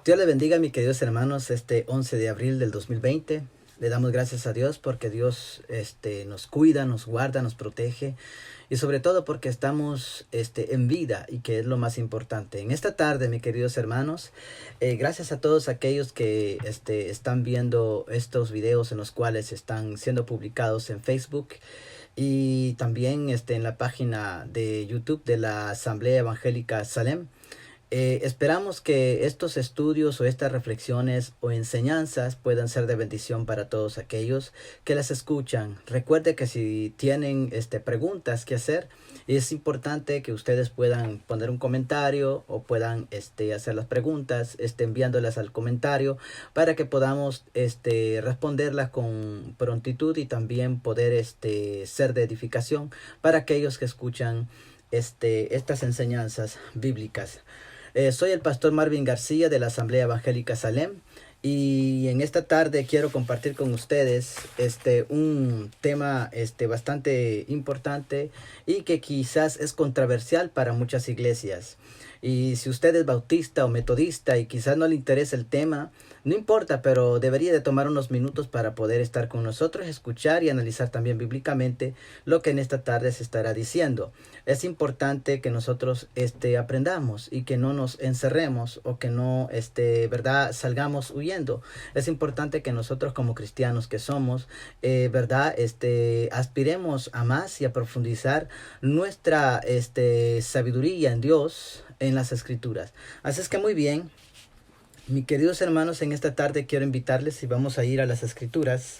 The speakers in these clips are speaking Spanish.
Dios le bendiga, mis queridos hermanos, este 11 de abril del 2020. Le damos gracias a Dios porque Dios nos cuida, nos guarda, nos protege y sobre todo porque estamos en vida y que es lo más importante. En esta tarde, mis queridos hermanos, gracias a todos aquellos que están viendo estos videos en los cuales están siendo publicados en Facebook y también en la página de YouTube de la Asamblea Evangélica Salem. Esperamos que estos estudios o estas reflexiones o enseñanzas puedan ser de bendición para todos aquellos que las escuchan. Recuerde que si tienen preguntas que hacer, es importante que ustedes puedan poner un comentario o puedan hacer las preguntas enviándolas al comentario para que podamos responderlas con prontitud y también poder ser de edificación para aquellos que escuchan estas enseñanzas bíblicas. Soy el pastor Marvin García de la Asamblea Evangélica Salem y en esta tarde quiero compartir con ustedes un tema bastante importante y que quizás es controversial para muchas iglesias. Y si usted es bautista o metodista y quizás no le interesa el tema, no importa, pero debería de tomar unos minutos para poder estar con nosotros, escuchar y analizar también bíblicamente lo que en esta tarde se estará diciendo. Es importante que nosotros aprendamos y que no nos encerremos o que no verdad salgamos huyendo. Es importante que nosotros como cristianos que somos, verdad aspiremos a más y a profundizar nuestra sabiduría en Dios, en las Escrituras. Así es que muy bien, mis queridos hermanos, en esta tarde quiero invitarles y vamos a ir a las Escrituras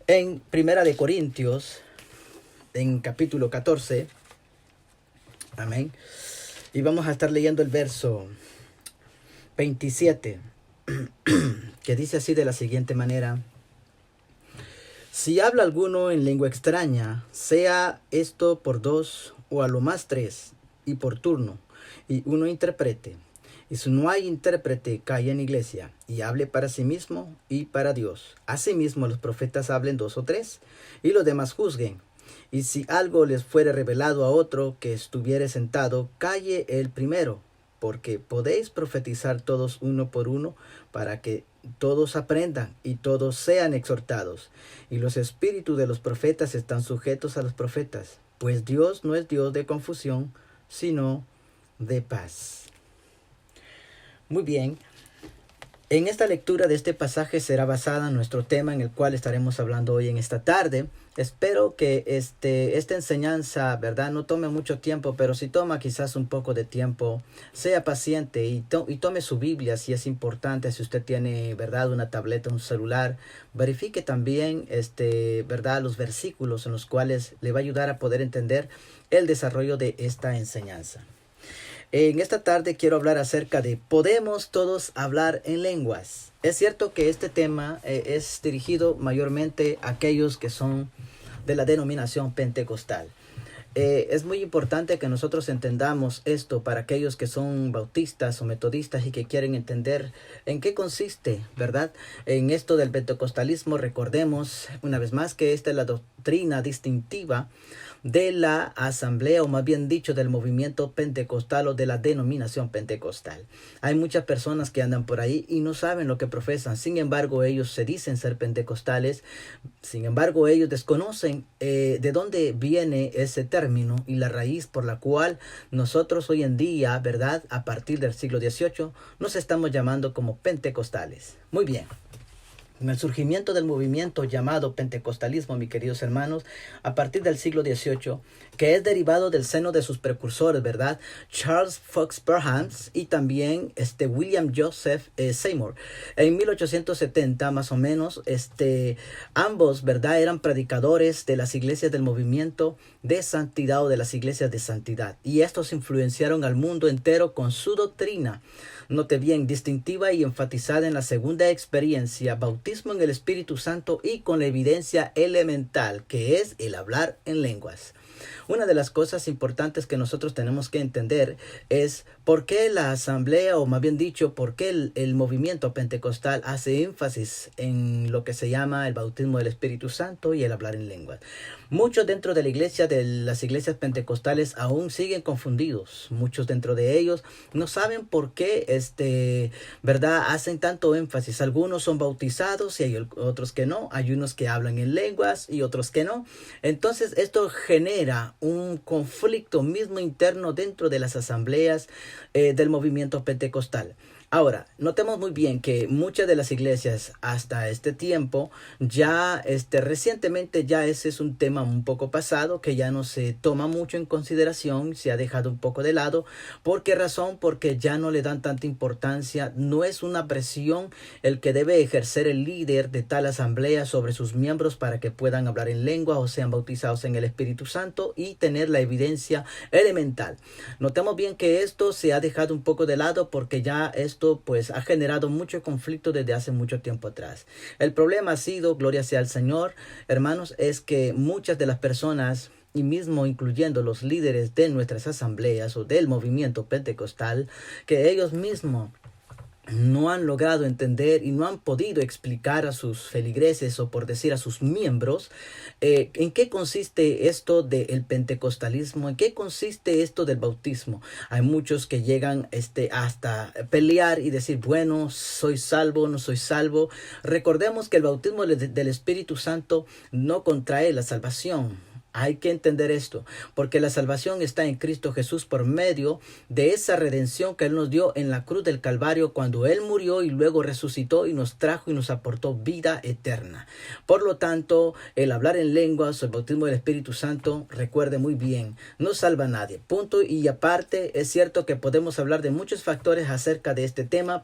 en Primera de Corintios, en capítulo 14. Amén. Y vamos a estar leyendo el verso 27, que dice así de la siguiente manera: si habla alguno en lengua extraña, sea esto por dos o a lo más tres, y por turno, y uno interprete. Y si no hay intérprete, calla en iglesia, y hable para sí mismo y para Dios. Asimismo los profetas hablen dos o tres, y los demás juzguen. Y si algo les fuere revelado a otro que estuviere sentado, calle el primero, porque podéis profetizar todos uno por uno, para que todos aprendan y todos sean exhortados. Y los espíritus de los profetas están sujetos a los profetas, pues Dios no es Dios de confusión, sino de paz. Muy bien. En esta lectura de este pasaje será basada en nuestro tema en el cual estaremos hablando hoy en esta tarde. Espero que esta enseñanza, verdad, no tome mucho tiempo, pero si toma quizás un poco de tiempo, sea paciente y tome su Biblia si es importante. Si usted tiene, verdad, una tableta, un celular, verifique también, verdad, los versículos en los cuales le va a ayudar a poder entender el desarrollo de esta enseñanza. En esta tarde quiero hablar acerca de ¿podemos todos hablar en lenguas? Es cierto que este tema es dirigido mayormente a aquellos que son de la denominación pentecostal. Es muy importante que nosotros entendamos esto para aquellos que son bautistas o metodistas y que quieren entender en qué consiste, ¿verdad? En esto del pentecostalismo, recordemos una vez más que esta es la doctrina distintiva de la asamblea, o más bien dicho, del movimiento pentecostal o de la denominación pentecostal. Hay muchas personas que andan por ahí y no saben lo que profesan. Sin embargo, ellos se dicen ser pentecostales. Sin embargo, ellos desconocen de dónde viene ese término y la raíz por la cual nosotros hoy en día, ¿verdad?, a partir del siglo XVIII, nos estamos llamando como pentecostales. Muy bien. En el surgimiento del movimiento llamado pentecostalismo, mis queridos hermanos, a partir del siglo XVIII, que es derivado del seno de sus precursores, ¿verdad? Charles Fox Parham y también William Joseph Seymour. En 1870, más o menos, ambos, ¿verdad?, eran predicadores de las iglesias del movimiento de santidad o de las iglesias de santidad. Y estos influenciaron al mundo entero con su doctrina. Note bien, distintiva y enfatizada en la segunda experiencia, bautismo en el Espíritu Santo y con la evidencia elemental, que es el hablar en lenguas. Una de las cosas importantes que nosotros tenemos que entender es por qué la asamblea, o más bien dicho, por qué el movimiento pentecostal hace énfasis en lo que se llama el bautismo del Espíritu Santo y el hablar en lenguas. Muchos dentro de la iglesia, de las iglesias pentecostales, aún siguen confundidos. Muchos dentro de ellos no saben por qué, ¿verdad? Hacen tanto énfasis. Algunos son bautizados y hay otros que no. Hay unos que hablan en lenguas y otros que no. Entonces esto genera un conflicto mismo interno dentro de las asambleas del movimiento pentecostal. Ahora, notemos muy bien que muchas de las iglesias hasta este tiempo ya recientemente ya ese es un tema un poco pasado que ya no se toma mucho en consideración, se ha dejado un poco de lado. ¿Por qué razón? Porque ya no le dan tanta importancia, no es una presión el que debe ejercer el líder de tal asamblea sobre sus miembros para que puedan hablar en lengua o sean bautizados en el Espíritu Santo y tener la evidencia elemental. Notemos bien que esto se ha dejado un poco de lado porque ya esto pues ha generado mucho conflicto desde hace mucho tiempo atrás. El problema ha sido, gloria sea al Señor, hermanos, es que muchas de las personas, y mismo incluyendo los líderes de nuestras asambleas o del movimiento pentecostal, que ellos mismos no han logrado entender y no han podido explicar a sus feligreses o por decir a sus miembros en qué consiste esto del pentecostalismo, en qué consiste esto del bautismo. Hay muchos que llegan hasta pelear y decir, bueno, soy salvo, no soy salvo. Recordemos que el bautismo del Espíritu Santo no contrae la salvación. Hay que entender esto, porque la salvación está en Cristo Jesús por medio de esa redención que Él nos dio en la cruz del Calvario cuando Él murió y luego resucitó y nos trajo y nos aportó vida eterna. Por lo tanto, el hablar en lenguas o el bautismo del Espíritu Santo, recuerde muy bien, no salva a nadie. Punto. Y aparte, es cierto que podemos hablar de muchos factores acerca de este tema,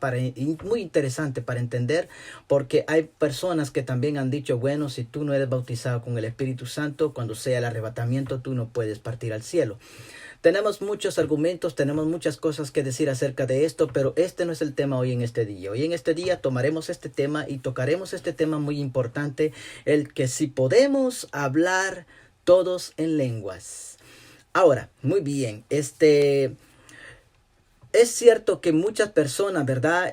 muy interesante para entender, porque hay personas que también han dicho, bueno, si tú no eres bautizado con el Espíritu Santo, cuando sea el arrebatamiento, tú no puedes partir al cielo. Tenemos muchos argumentos, tenemos muchas cosas que decir acerca de esto, pero este no es el tema hoy en este día. Hoy en este día tomaremos este tema y tocaremos este tema muy importante, el que si podemos hablar todos en lenguas. Ahora, muy bien, es cierto que muchas personas, ¿verdad?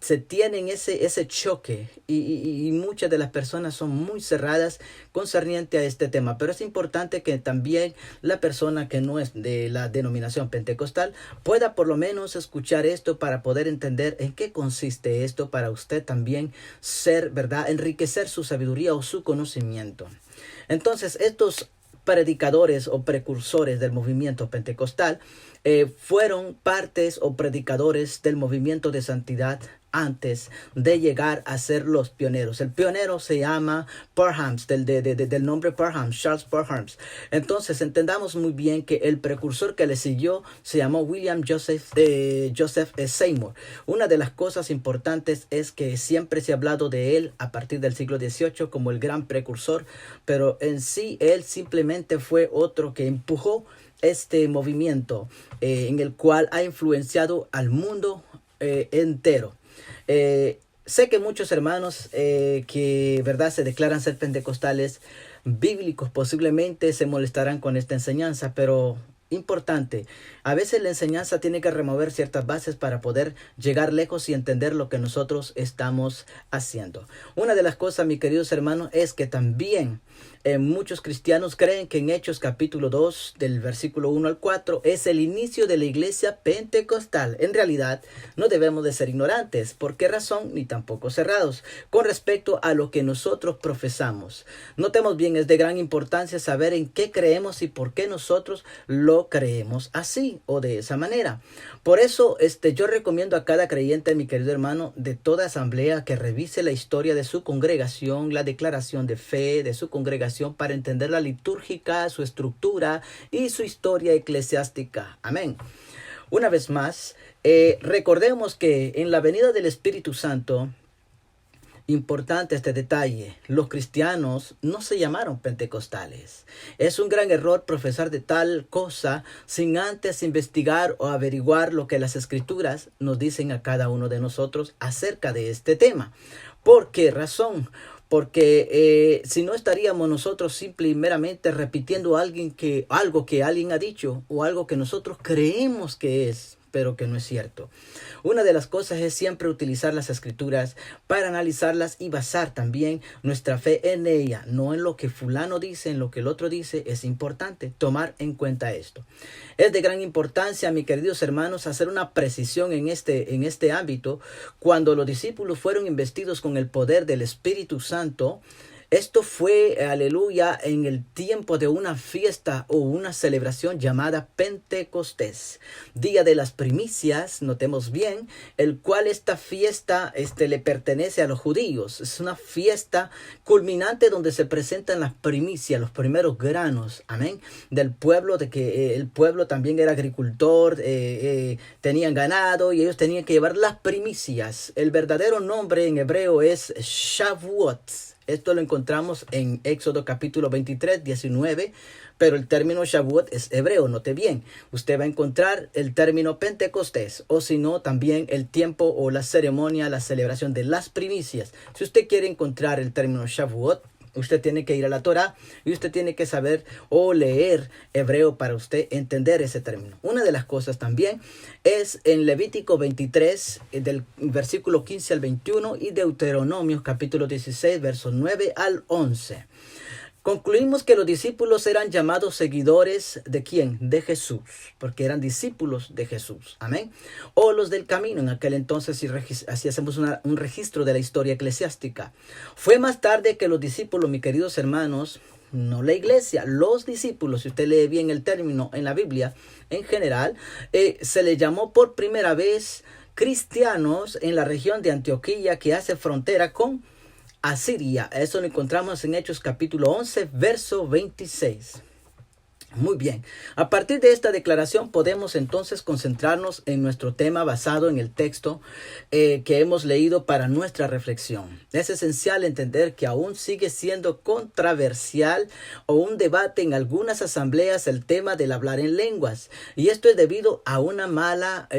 Se tienen ese choque y muchas de las personas son muy cerradas concerniente a este tema, pero es importante que también la persona que no es de la denominación pentecostal pueda por lo menos escuchar esto para poder entender en qué consiste esto, para usted también ser, ¿verdad?, enriquecer su sabiduría o su conocimiento. Entonces, estos predicadores o precursores del movimiento pentecostal fueron partes o predicadores del movimiento de santidad antes de llegar a ser los pioneros. El pionero se llama Parham, del nombre Parham, Charles Parham. Entonces entendamos muy bien que el precursor que le siguió se llamó William Joseph Seymour. Una de las cosas importantes es que siempre se ha hablado de él a partir del siglo XVIII como el gran precursor, pero en sí él simplemente fue otro que empujó este movimiento en el cual ha influenciado al mundo entero. Sé que muchos hermanos que verdad se declaran ser pentecostales bíblicos posiblemente se molestarán con esta enseñanza, pero importante, a veces la enseñanza tiene que remover ciertas bases para poder llegar lejos y entender lo que nosotros estamos haciendo. Una de las cosas, mis queridos hermanos, es que también muchos cristianos creen que en Hechos capítulo 2 del versículo 1 al 4 es el inicio de la iglesia pentecostal. En realidad no debemos de ser ignorantes. ¿Por qué razón? Ni tampoco cerrados con respecto a lo que nosotros profesamos. Notemos bien, es de gran importancia saber en qué creemos y por qué nosotros lo creemos así o de esa manera. Por eso yo recomiendo a cada creyente, mi querido hermano, de toda asamblea que revise la historia de su congregación, la declaración de fe de su congregación para entender la litúrgica, su estructura y su historia eclesiástica. Amén. Una vez más, recordemos que en la venida del Espíritu Santo, importante este detalle, los cristianos no se llamaron pentecostales. Es un gran error profesar de tal cosa sin antes investigar o averiguar lo que las escrituras nos dicen a cada uno de nosotros acerca de este tema. ¿Por qué razón? porque si no estaríamos nosotros simple y meramente repitiendo algo que alguien ha dicho o algo que nosotros creemos que es, pero que no es cierto. Una de las cosas es siempre utilizar las escrituras para analizarlas y basar también nuestra fe en ella, no en lo que fulano dice, en lo que el otro dice. Es importante tomar en cuenta esto. Es de gran importancia, mis queridos hermanos, hacer una precisión en este ámbito. Cuando los discípulos fueron investidos con el poder del Espíritu Santo, esto fue, aleluya, en el tiempo de una fiesta o una celebración llamada Pentecostés, Día de las Primicias, notemos bien, el cual esta fiesta le pertenece a los judíos. Es una fiesta culminante donde se presentan las primicias, los primeros granos, amén, del pueblo, de que el pueblo también era agricultor, tenían ganado y ellos tenían que llevar las primicias. El verdadero nombre en hebreo es Shavuot. Esto lo encontramos en Éxodo capítulo 23, 19, pero el término Shavuot es hebreo, note bien. Usted va a encontrar el término Pentecostés, o si no, también el tiempo o la ceremonia, la celebración de las primicias. Si usted quiere encontrar el término Shavuot, usted tiene que ir a la Torá y usted tiene que saber o leer hebreo para usted entender ese término. Una de las cosas también es en Levítico 23, del versículo 15 al 21 y Deuteronomio capítulo 16, versos 9 al 11. Concluimos que los discípulos eran llamados seguidores ¿de quién? De Jesús, porque eran discípulos de Jesús, amén. O los del camino, en aquel entonces, si así hacemos un registro de la historia eclesiástica. Fue más tarde que los discípulos, mis queridos hermanos, no la iglesia, los discípulos, si usted lee bien el término en la Biblia, en general, se le llamó por primera vez cristianos en la región de Antioquía, que hace frontera con Asiria. Eso lo encontramos en Hechos capítulo 11, verso 26. Muy bien. A partir de esta declaración podemos entonces concentrarnos en nuestro tema basado en el texto que hemos leído para nuestra reflexión. Es esencial entender que aún sigue siendo controversial o un debate en algunas asambleas el tema del hablar en lenguas. Y esto es debido a una mala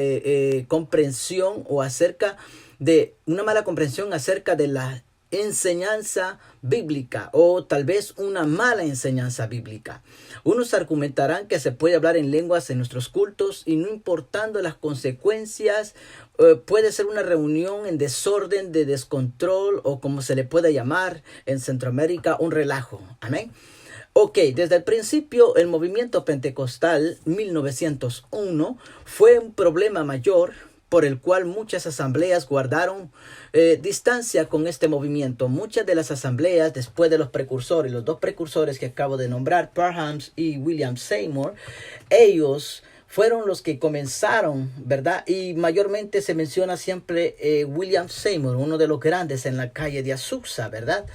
comprensión o acerca de la enseñanza bíblica o tal vez una mala enseñanza bíblica. Unos argumentarán que se puede hablar en lenguas en nuestros cultos y no importando las consecuencias, puede ser una reunión en desorden, de descontrol o como se le pueda llamar en Centroamérica, un relajo. Amén. Ok, desde el principio el movimiento pentecostal 1901 fue un problema mayor por el cual muchas asambleas guardaron distancia con este movimiento. Muchas de las asambleas, después de los precursores, los dos precursores que acabo de nombrar, Parham y William Seymour, ellos fueron los que comenzaron, ¿verdad? Y mayormente se menciona siempre William Seymour, uno de los grandes en la calle de Azusa, ¿verdad?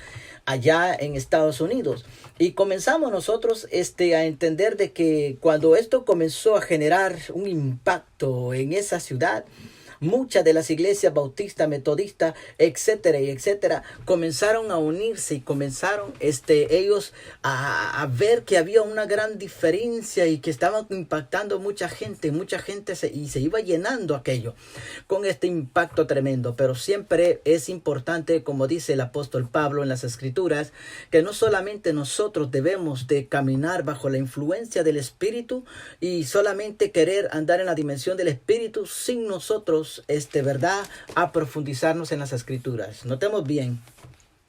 Allá en Estados Unidos. Y comenzamos nosotros a entender de que cuando esto comenzó a generar un impacto en esa ciudad, muchas de las iglesias bautistas, metodistas, etcétera, y etcétera, comenzaron a unirse y comenzaron ellos a ver que había una gran diferencia y que estaban impactando mucha gente y se iba llenando aquello con este impacto tremendo. Pero siempre es importante, como dice el apóstol Pablo en las Escrituras, que no solamente nosotros debemos de caminar bajo la influencia del Espíritu y solamente querer andar en la dimensión del Espíritu sin nosotros ¿verdad? A profundizarnos en las Escrituras. Notemos bien,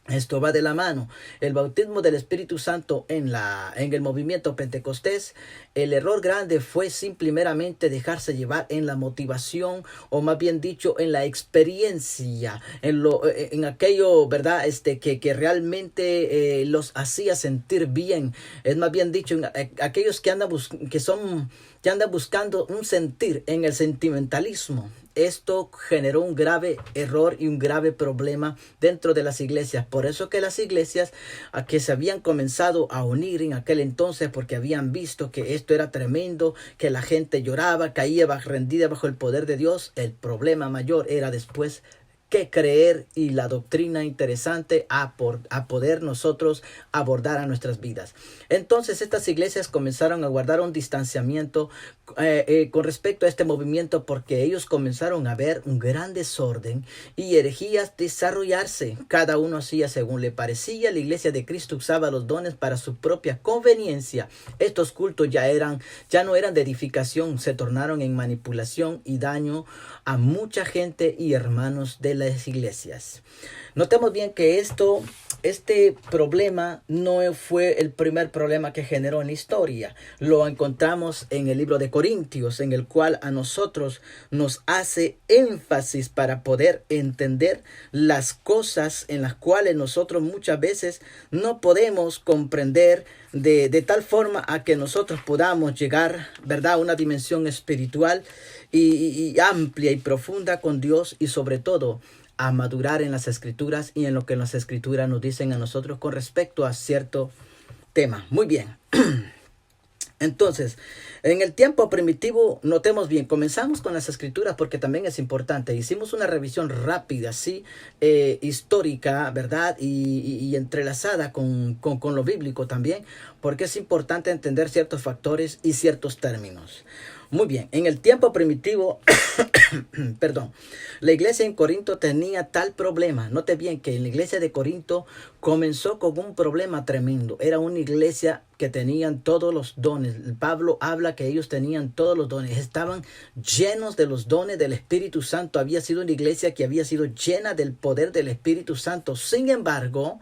esto va de la mano. El bautismo del Espíritu Santo en el movimiento Pentecostés, el error grande fue simplemente dejarse llevar en la motivación, o más bien dicho, en la experiencia, en aquello, ¿verdad? Que realmente los hacía sentir bien. Es más bien dicho, en aquellos que andan buscando un sentir en el sentimentalismo. Esto generó un grave error y un grave problema dentro de las iglesias. Por eso que las iglesias que se habían comenzado a unir en aquel entonces, porque habían visto que esto era tremendo, que la gente lloraba, caía rendida bajo el poder de Dios. El problema mayor era después qué creer y la doctrina interesante a poder nosotros abordar a nuestras vidas. Entonces estas iglesias comenzaron a guardar un distanciamiento con respecto a este movimiento, porque ellos comenzaron a ver un gran desorden y herejías desarrollarse. Cada uno hacía según le parecía. La iglesia de Cristo usaba los dones para su propia conveniencia. Estos cultos ya no eran de edificación, se tornaron en manipulación y daño a mucha gente y hermanos de las iglesias. Notemos bien que este problema no fue el primer problema que generó en la historia. Lo encontramos en el libro de Corintios, en el cual a nosotros nos hace énfasis para poder entender las cosas en las cuales nosotros muchas veces no podemos comprender de tal forma a que nosotros podamos llegar, ¿verdad?, a una dimensión espiritual y amplia y profunda con Dios, y sobre todo a madurar en las escrituras y en lo que las escrituras nos dicen a nosotros con respecto a cierto tema. Muy bien. Entonces, en el tiempo primitivo, notemos bien, comenzamos con las escrituras porque también es importante. Hicimos una revisión rápida, sí, histórica, ¿verdad? Y entrelazada con lo bíblico también, porque es importante entender ciertos factores y ciertos términos. Muy bien, en el tiempo primitivo, perdón, la iglesia en Corinto tenía tal problema. Note bien que en la iglesia de Corinto comenzó con un problema tremendo. Era una iglesia que tenían todos los dones. Pablo habla que ellos tenían todos los dones. Estaban llenos de los dones del Espíritu Santo. Había sido una iglesia que había sido llena del poder del Espíritu Santo. Sin embargo,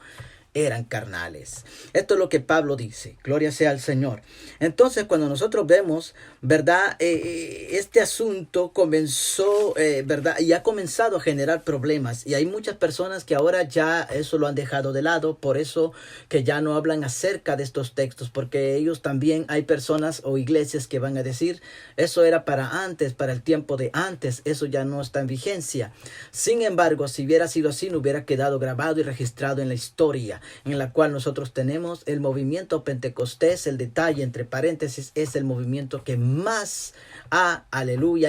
eran carnales. Esto es lo que Pablo dice. Gloria sea al Señor. Entonces, cuando nosotros vemos, ¿verdad?, este asunto comenzó, ¿verdad?, y ha comenzado a generar problemas. Y hay muchas personas que ahora ya eso lo han dejado de lado. Por eso que ya no hablan acerca de estos textos. Porque ellos también, hay personas o iglesias que van a decir, eso era para antes, para el tiempo de antes. Eso ya no está en vigencia. Sin embargo, si hubiera sido así, no hubiera quedado grabado y registrado en la historia, en la cual nosotros tenemos el movimiento Pentecostés. El detalle entre paréntesis es el movimiento que más ha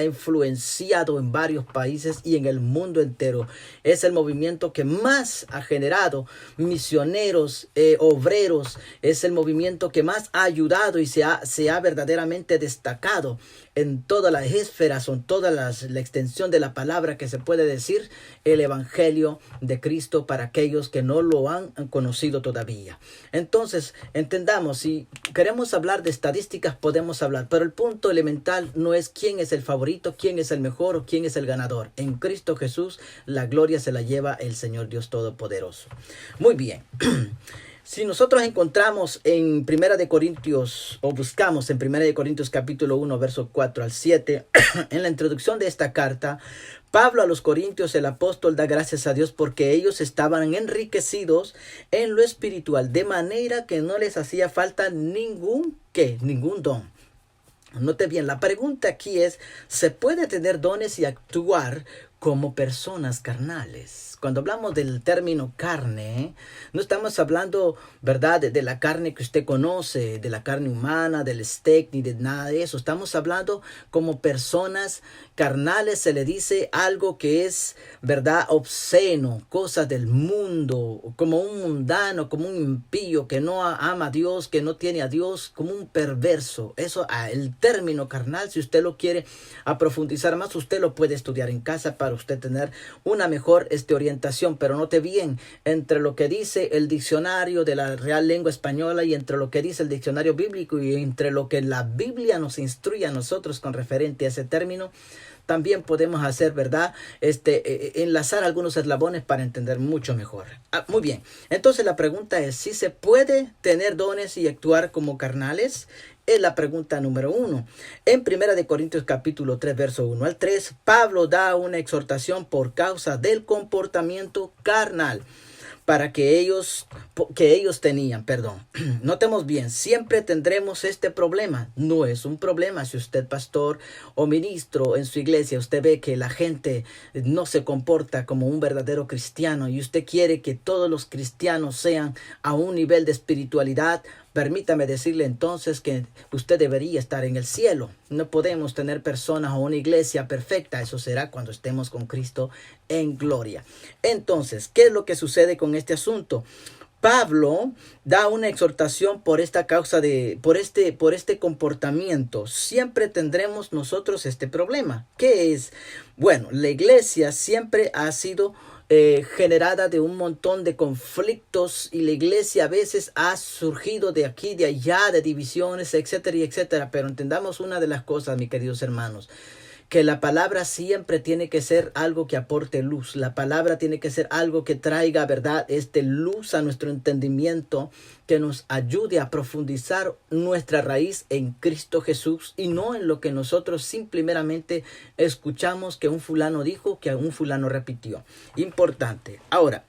influenciado en varios países y en el mundo entero. Es el movimiento que más ha generado misioneros, obreros. Es el movimiento que más ha ayudado y se ha verdaderamente destacado en todas las esferas, en toda la extensión de la palabra que se puede decir, el evangelio de Cristo para aquellos que no lo han conocido todavía. Entonces, entendamos, si queremos hablar de estadísticas podemos hablar, pero el punto elemental no es quién es el favorito, quién es el mejor o quién es el ganador. En Cristo Jesús la gloria se la lleva el Señor Dios Todopoderoso. Muy bien. Si nosotros encontramos en Primera de Corintios, o buscamos en Primera de Corintios capítulo 1, verso 4 al 7, en la introducción de esta carta, Pablo a los Corintios, el apóstol, da gracias a Dios porque ellos estaban enriquecidos en lo espiritual, de manera que no les hacía falta ningún don. Note bien, la pregunta aquí es, ¿se puede tener dones y actuar como personas carnales? Cuando hablamos del término carne, no estamos hablando, ¿verdad?, de la carne que usted conoce, de la carne humana, del steak, ni de nada de eso. Estamos hablando como personas carnales. Se le dice algo que es, ¿verdad?, obsceno, cosas del mundo, como un mundano, como un impío que no ama a Dios, que no tiene a Dios, como un perverso. Eso, el término carnal, si usted lo quiere profundizar más, usted lo puede estudiar en casa para usted tener una mejor orientación. Pero note bien, entre lo que dice el diccionario de la Real Lengua Española y entre lo que dice el diccionario bíblico y entre lo que la Biblia nos instruye a nosotros con referente a ese término, también podemos hacer, ¿verdad?, enlazar algunos eslabones para entender mucho mejor. Muy bien, entonces la pregunta es, ¿si se puede tener dones y actuar como carnales? Es la pregunta número 1. En 1 Corintios capítulo 3, verso 1 al 3, Pablo da una exhortación por causa del comportamiento carnal para que ellos tenían, Notemos bien, siempre tendremos este problema. No es un problema si usted, pastor o ministro en su iglesia, usted ve que la gente no se comporta como un verdadero cristiano y usted quiere que todos los cristianos sean a un nivel de espiritualidad permítame decirle entonces que usted debería estar en el cielo. No podemos tener personas o una iglesia perfecta. Eso será cuando estemos con Cristo en gloria. Entonces, ¿qué es lo que sucede con este asunto? Pablo da una exhortación por esta causa por este comportamiento. Siempre tendremos nosotros este problema. ¿Qué es? Bueno, la iglesia siempre ha sido generada de un montón de conflictos, y la iglesia a veces ha surgido de aquí, de allá, de divisiones, etcétera, y etcétera. Pero entendamos una de las cosas, mis queridos hermanos, que la palabra siempre tiene que ser algo que aporte luz. La palabra tiene que ser algo que traiga, ¿verdad?, luz a nuestro entendimiento, que nos ayude a profundizar nuestra raíz en Cristo Jesús, y no en lo que nosotros simplemente escuchamos que un fulano dijo, que un fulano repitió. Importante. Ahora,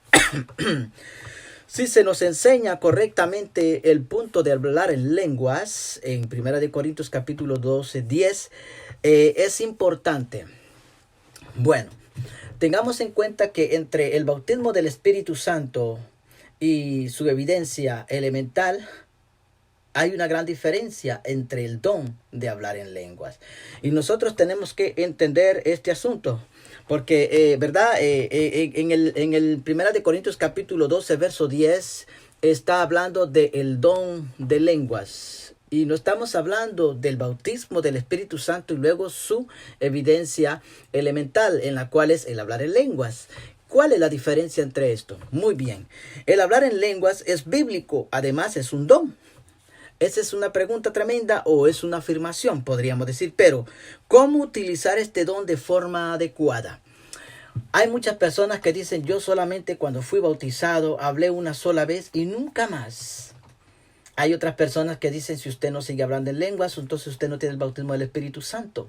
si se nos enseña correctamente el punto de hablar en lenguas, en 1 Corintios capítulo 12, 10, es importante. Bueno, tengamos en cuenta que entre el bautismo del Espíritu Santo y su evidencia elemental, hay una gran diferencia entre el don de hablar en lenguas. Y nosotros tenemos que entender este asunto. Porque, ¿verdad? En el 1 Corintios capítulo 12, verso 10, está hablando del don de lenguas. Y no estamos hablando del bautismo del Espíritu Santo y luego su evidencia elemental, en la cual es el hablar en lenguas. ¿Cuál es la diferencia entre esto? Muy bien. El hablar en lenguas es bíblico, además es un don. ¿Esa es una pregunta tremenda o es una afirmación? Podríamos decir, pero ¿cómo utilizar este don de forma adecuada? Hay muchas personas que dicen, yo solamente cuando fui bautizado hablé una sola vez y nunca más. Hay otras personas que dicen, si usted no sigue hablando en lenguas, entonces usted no tiene el bautismo del Espíritu Santo.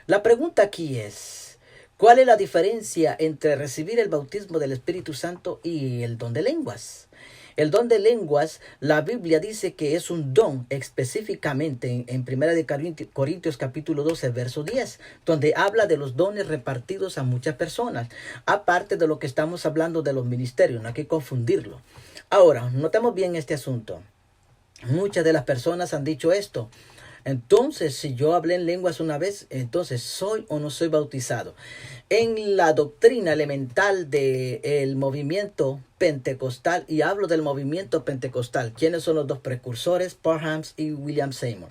La pregunta aquí es, ¿cuál es la diferencia entre recibir el bautismo del Espíritu Santo y el don de lenguas? El don de lenguas, la Biblia dice que es un don específicamente en 1 Corintios capítulo 12, verso 10, donde habla de los dones repartidos a muchas personas, aparte de lo que estamos hablando de los ministerios, no hay que confundirlo. Ahora, notemos bien este asunto. Muchas de las personas han dicho esto. Entonces, si yo hablé en lenguas una vez, entonces ¿soy o no soy bautizado? En la doctrina elemental del movimiento pentecostal, y hablo del movimiento pentecostal, ¿quiénes son los dos precursores? Parham y William Seymour.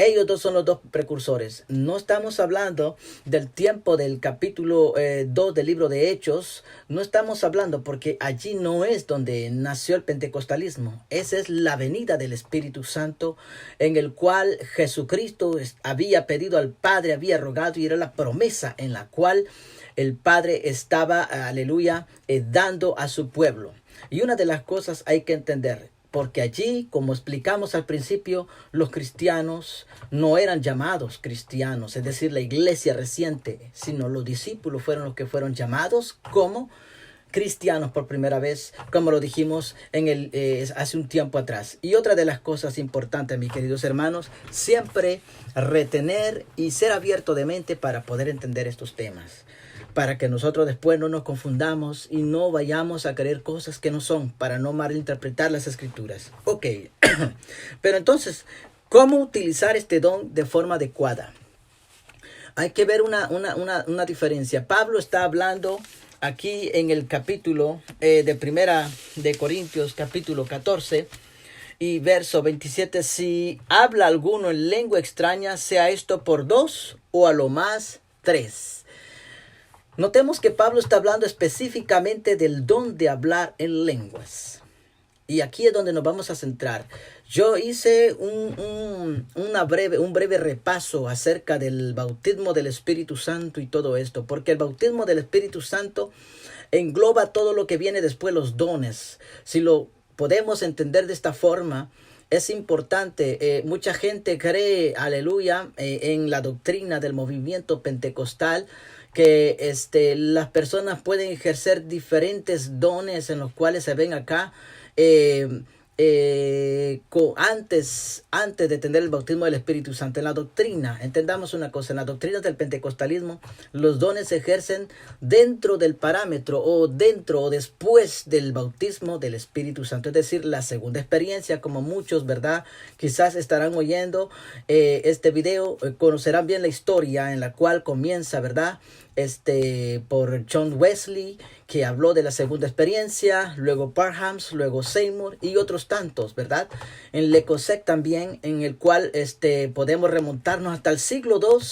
Ellos dos son los dos precursores. No estamos hablando del tiempo del capítulo 2 del libro de Hechos. No estamos hablando porque allí no es donde nació el pentecostalismo. Esa es la venida del Espíritu Santo, en el cual Jesucristo había pedido al Padre, había rogado, y era la promesa en la cual el Padre estaba, aleluya, dando a su pueblo. Y una de las cosas hay que entender, porque allí, como explicamos al principio, los cristianos no eran llamados cristianos, es decir, la iglesia reciente, sino los discípulos fueron los que fueron llamados como cristianos por primera vez, como lo dijimos hace un tiempo atrás. Y otra de las cosas importantes, mis queridos hermanos, siempre retener y ser abierto de mente para poder entender estos temas, para que nosotros después no nos confundamos y no vayamos a creer cosas que no son, para no malinterpretar las escrituras. Ok, pero entonces, ¿cómo utilizar este don de forma adecuada? Hay que ver una diferencia. Pablo está hablando aquí en el capítulo de 1 Corintios, capítulo 14, y verso 27, si habla alguno en lengua extraña, sea esto por 2 o a lo más 3. Notemos que Pablo está hablando específicamente del don de hablar en lenguas. Y aquí es donde nos vamos a centrar. Yo hice un breve repaso acerca del bautismo del Espíritu Santo y todo esto, porque el bautismo del Espíritu Santo engloba todo lo que viene después, los dones. Si lo podemos entender de esta forma, es importante. Mucha gente cree, aleluya, en la doctrina del movimiento pentecostal, que las personas pueden ejercer diferentes dones en los cuales se ven acá. antes de tener el bautismo del Espíritu Santo. En la doctrina, entendamos una cosa, en la doctrina del pentecostalismo, los dones se ejercen dentro del parámetro o dentro o después del bautismo del Espíritu Santo. Es decir, la segunda experiencia, como muchos, ¿verdad? Quizás estarán oyendo este video, conocerán bien la historia en la cual comienza, ¿verdad? Por John Wesley, que habló de la segunda experiencia, luego Parham, luego Seymour y otros tantos, ¿verdad? En Le Cossette también, en el cual podemos remontarnos hasta el siglo II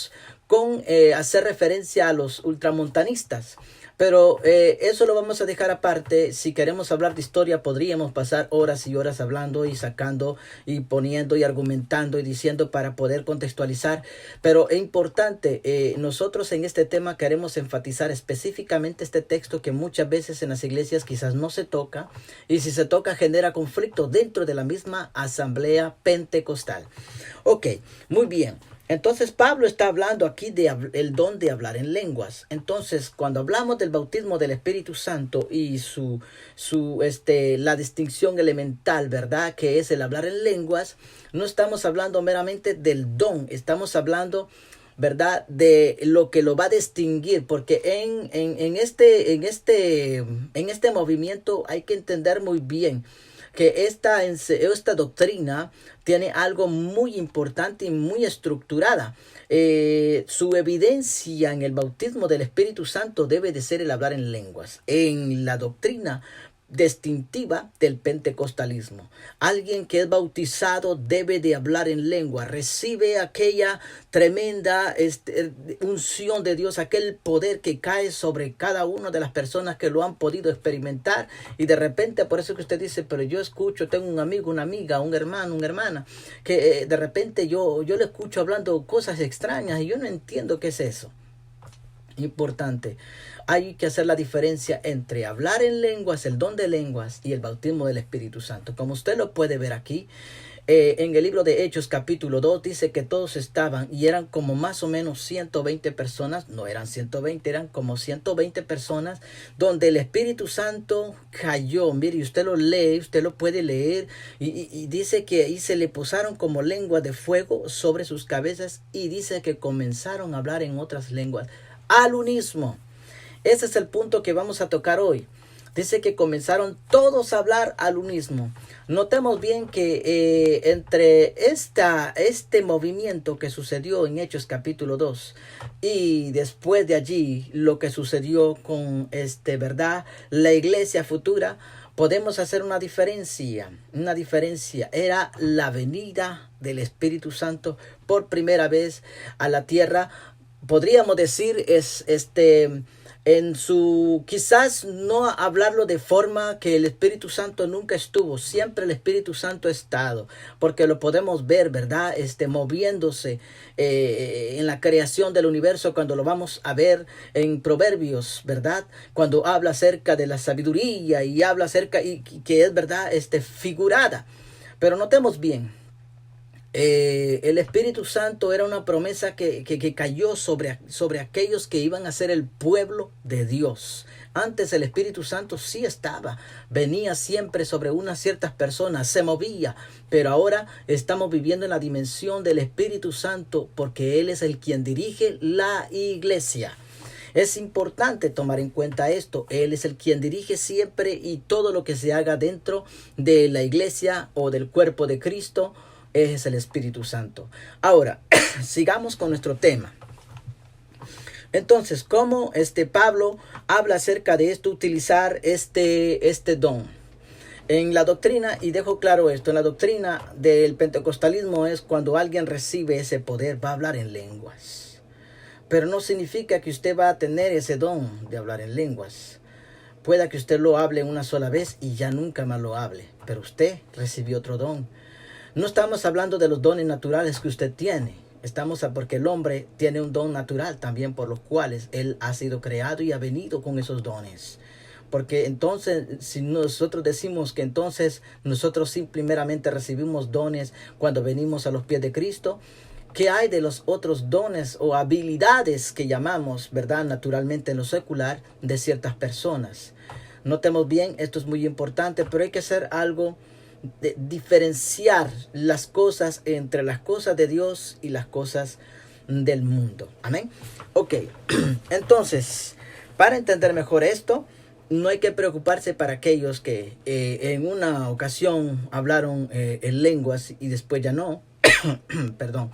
con hacer referencia a los ultramontanistas. Pero eso lo vamos a dejar aparte. Si queremos hablar de historia, podríamos pasar horas y horas hablando y sacando y poniendo y argumentando y diciendo para poder contextualizar. Pero es importante, nosotros en este tema queremos enfatizar específicamente este texto que muchas veces en las iglesias quizás no se toca. Y si se toca genera conflicto dentro de la misma asamblea pentecostal. Ok, muy bien. Entonces Pablo está hablando aquí del don de hablar en lenguas. Entonces, cuando hablamos del bautismo del Espíritu Santo y la distinción elemental, ¿verdad? Que es el hablar en lenguas, no estamos hablando meramente del don, estamos hablando, ¿verdad?, de lo que lo va a distinguir, porque en este movimiento hay que entender muy bien que esta doctrina tiene algo muy importante y muy estructurada. Su evidencia en el bautismo del Espíritu Santo debe de ser el hablar en lenguas. En la doctrina distintiva del pentecostalismo, alguien que es bautizado debe de hablar en lengua, recibe aquella tremenda unción de Dios, aquel poder que cae sobre cada una de las personas que lo han podido experimentar. Y de repente, por eso que usted dice, pero yo escucho, tengo un amigo, una amiga, un hermano, una hermana, que de repente yo le escucho hablando cosas extrañas y yo no entiendo qué es eso. Importante, hay que hacer la diferencia entre hablar en lenguas, el don de lenguas, y el bautismo del Espíritu Santo. Como usted lo puede ver aquí, en el libro de Hechos capítulo 2 dice que todos estaban y eran como más o menos 120 personas, no eran 120, eran como 120 personas, donde el Espíritu Santo cayó. Mire, usted lo lee, usted lo puede leer, y dice que ahí se le posaron como lenguas de fuego sobre sus cabezas, y dice que comenzaron a hablar en otras lenguas al unísono. Ese es el punto que vamos a tocar hoy. Dice que comenzaron todos a hablar al unísono. Notemos bien que entre este movimiento que sucedió en Hechos capítulo 2 y después de allí lo que sucedió con ¿verdad?, la iglesia futura, podemos hacer una diferencia. Una diferencia era la venida del Espíritu Santo por primera vez a la tierra. Podríamos decir quizás no hablarlo de forma que el Espíritu Santo nunca estuvo, siempre el Espíritu Santo ha estado, porque lo podemos ver, ¿verdad?, moviéndose en la creación del universo, cuando lo vamos a ver en Proverbios, ¿verdad?, cuando habla acerca de la sabiduría y habla acerca, y que es, ¿verdad?, figurada. Pero notemos bien, el Espíritu Santo era una promesa que cayó sobre aquellos que iban a ser el pueblo de Dios. Antes el Espíritu Santo sí estaba, venía siempre sobre unas ciertas personas, se movía, pero ahora estamos viviendo en la dimensión del Espíritu Santo, porque Él es el quien dirige la iglesia. Es importante tomar en cuenta esto. Él es el quien dirige siempre, y todo lo que se haga dentro de la iglesia o del cuerpo de Cristo es el Espíritu Santo. Ahora, sigamos con nuestro tema. Entonces, ¿cómo Pablo habla acerca de esto, utilizar este don? En la doctrina, y dejo claro esto, en la doctrina del pentecostalismo es cuando alguien recibe ese poder, va a hablar en lenguas. Pero no significa que usted va a tener ese don de hablar en lenguas. Pueda que usted lo hable una sola vez y ya nunca más lo hable, pero usted recibió otro don. No estamos hablando de los dones naturales que usted tiene. Porque el hombre tiene un don natural también, por los cuales él ha sido creado y ha venido con esos dones. Porque entonces, si nosotros decimos que entonces nosotros primeramente recibimos dones cuando venimos a los pies de Cristo, ¿qué hay de los otros dones o habilidades que llamamos, ¿verdad?, naturalmente en lo secular, de ciertas personas? Notemos bien, esto es muy importante, pero hay que hacer algo diferenciar las cosas entre las cosas de Dios y las cosas del mundo. Amén. Ok, entonces, para entender mejor esto, no hay que preocuparse para aquellos que en una ocasión hablaron en lenguas y después ya no. Perdón.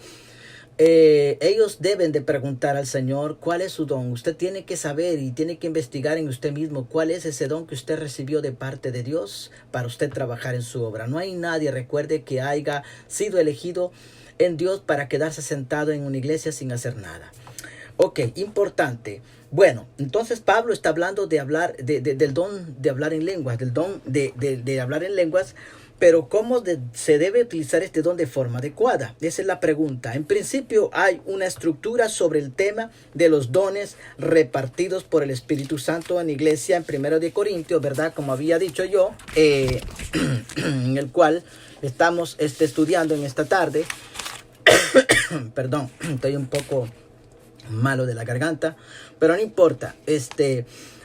Ellos deben de preguntar al Señor cuál es su don. Usted tiene que saber y tiene que investigar en usted mismo cuál es ese don que usted recibió de parte de Dios para usted trabajar en su obra. No hay nadie, recuerde, que haya sido elegido en Dios para quedarse sentado en una iglesia sin hacer nada. Ok, importante. Bueno, entonces Pablo está hablando de hablar, del don de hablar en lenguas, del don de hablar en lenguas. Pero ¿cómo se debe utilizar este don de forma adecuada? Esa es la pregunta. En principio hay una estructura sobre el tema de los dones repartidos por el Espíritu Santo en la iglesia en 1 Corintios, ¿verdad? Como había dicho yo, en el cual estamos estudiando en esta tarde. Perdón, estoy un poco malo de la garganta, pero no importa.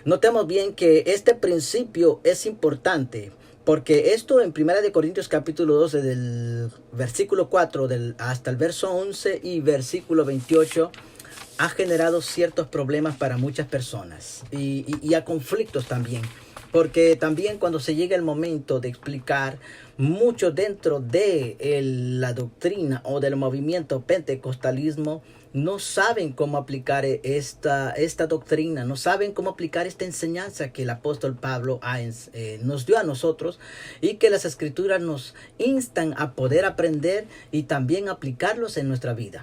Notemos bien que este principio es importante. Porque esto en 1 Corintios capítulo 12 del versículo 4 hasta el verso 11 y versículo 28 ha generado ciertos problemas para muchas personas y a conflictos también. Porque también cuando se llega el momento de explicar mucho dentro de la doctrina o del movimiento pentecostalismo, no saben cómo aplicar esta doctrina, no saben cómo aplicar esta enseñanza que el apóstol Pablo nos dio a nosotros y que las escrituras nos instan a poder aprender y también aplicarlos en nuestra vida.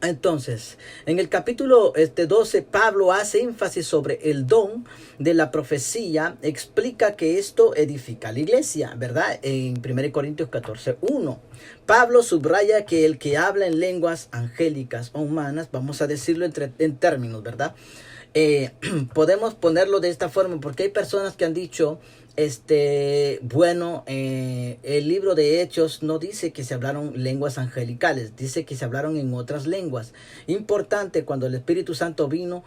Entonces, en el capítulo 12, Pablo hace énfasis sobre el don de la profecía, explica que esto edifica a la iglesia, ¿verdad? En 1 Corintios 14:1. Pablo subraya que el que habla en lenguas angélicas o humanas, vamos a decirlo en términos, ¿verdad? Podemos ponerlo de esta forma porque hay personas que han dicho, el libro de Hechos no dice que se hablaron lenguas angelicales, dice que se hablaron en otras lenguas. Importante, cuando el Espíritu Santo vino,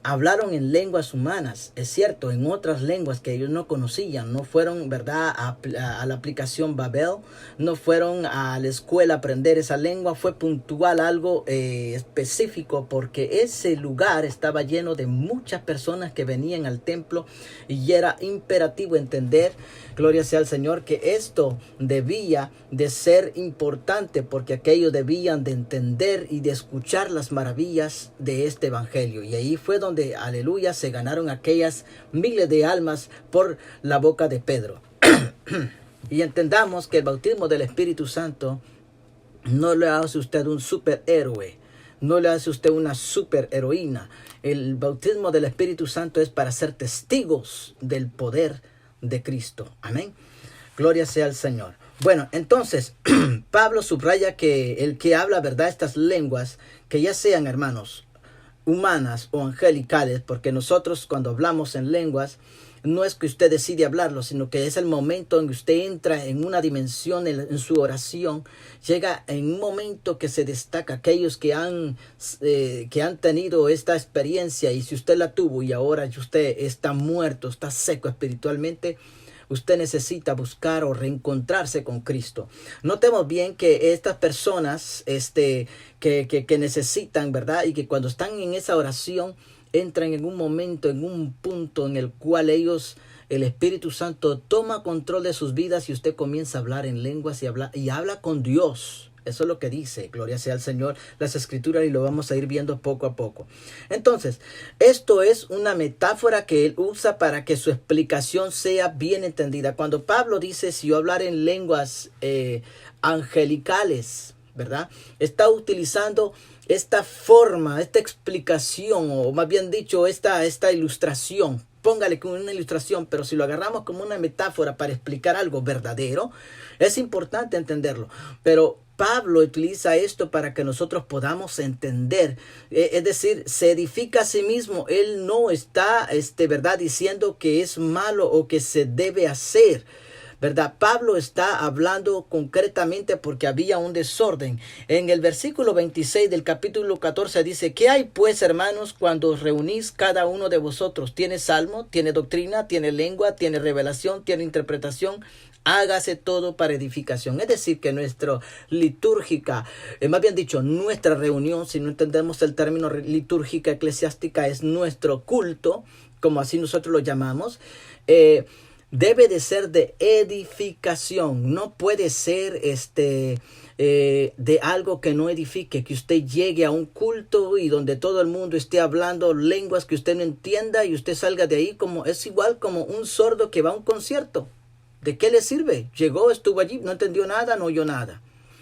hablaron en lenguas humanas, es cierto, en otras lenguas que ellos no conocían, no fueron, ¿verdad?, a la aplicación Babel, no fueron a la escuela a aprender esa lengua, fue puntual, algo específico, porque ese lugar estaba lleno de muchas personas que venían al templo y era imperativo entender, gloria sea al Señor, que esto debía de ser importante, porque aquellos debían de entender y de escuchar las maravillas de este evangelio, y ahí fue donde, aleluya, se ganaron aquellas miles de almas por la boca de Pedro. Y entendamos que el bautismo del Espíritu Santo no le hace usted un superhéroe, no le hace usted una superheroína. El bautismo del Espíritu Santo es para ser testigos del poder de Cristo. Amén. Gloria sea al Señor. Bueno, entonces, Pablo subraya que el que habla, ¿verdad?, estas lenguas, que ya sean, hermanos, humanas o angelicales, porque nosotros cuando hablamos en lenguas, no es que usted decide hablarlo, sino que es el momento en que usted entra en una dimensión en su oración, llega en un momento que se destaca aquellos que han tenido esta experiencia, y si usted la tuvo y ahora usted está muerto, está seco espiritualmente, usted necesita buscar o reencontrarse con Cristo. Notemos bien que estas personas que necesitan, ¿verdad?, y que cuando están en esa oración entran en un momento, en un punto en el cual el Espíritu Santo toma control de sus vidas y usted comienza a hablar en lenguas y habla con Dios. Eso es lo que dice, gloria sea al Señor, las escrituras, y lo vamos a ir viendo poco a poco. Entonces, esto es una metáfora que él usa para que su explicación sea bien entendida. Cuando Pablo dice, si yo hablar en lenguas angelicales, ¿verdad?, está utilizando esta forma, esta explicación, o más bien dicho, esta ilustración. Póngale como una ilustración, pero si lo agarramos como una metáfora para explicar algo verdadero, es importante entenderlo. Pero Pablo utiliza esto para que nosotros podamos entender. Es decir, se edifica a sí mismo. Él no está, ¿verdad?, diciendo que es malo o que se debe hacer. ¿verdad? Pablo está hablando concretamente porque había un desorden. En el versículo 26 del capítulo 14 dice: ¿qué hay pues, hermanos, cuando os reunís cada uno de vosotros? ¿Tiene salmo? ¿Tiene doctrina? ¿Tiene lengua? ¿Tiene revelación? ¿Tiene interpretación? Hágase todo para edificación. Es decir, que nuestra litúrgica, más bien dicho, nuestra reunión, si no entendemos el término litúrgica eclesiástica, es nuestro culto, como así nosotros lo llamamos, debe de ser de edificación. No puede ser de algo que no edifique, que usted llegue a un culto y donde todo el mundo esté hablando lenguas que usted no entienda y usted salga de ahí como, es igual como un sordo que va a un concierto. ¿De qué le sirve? Llegó, estuvo allí, no entendió nada, no oyó nada.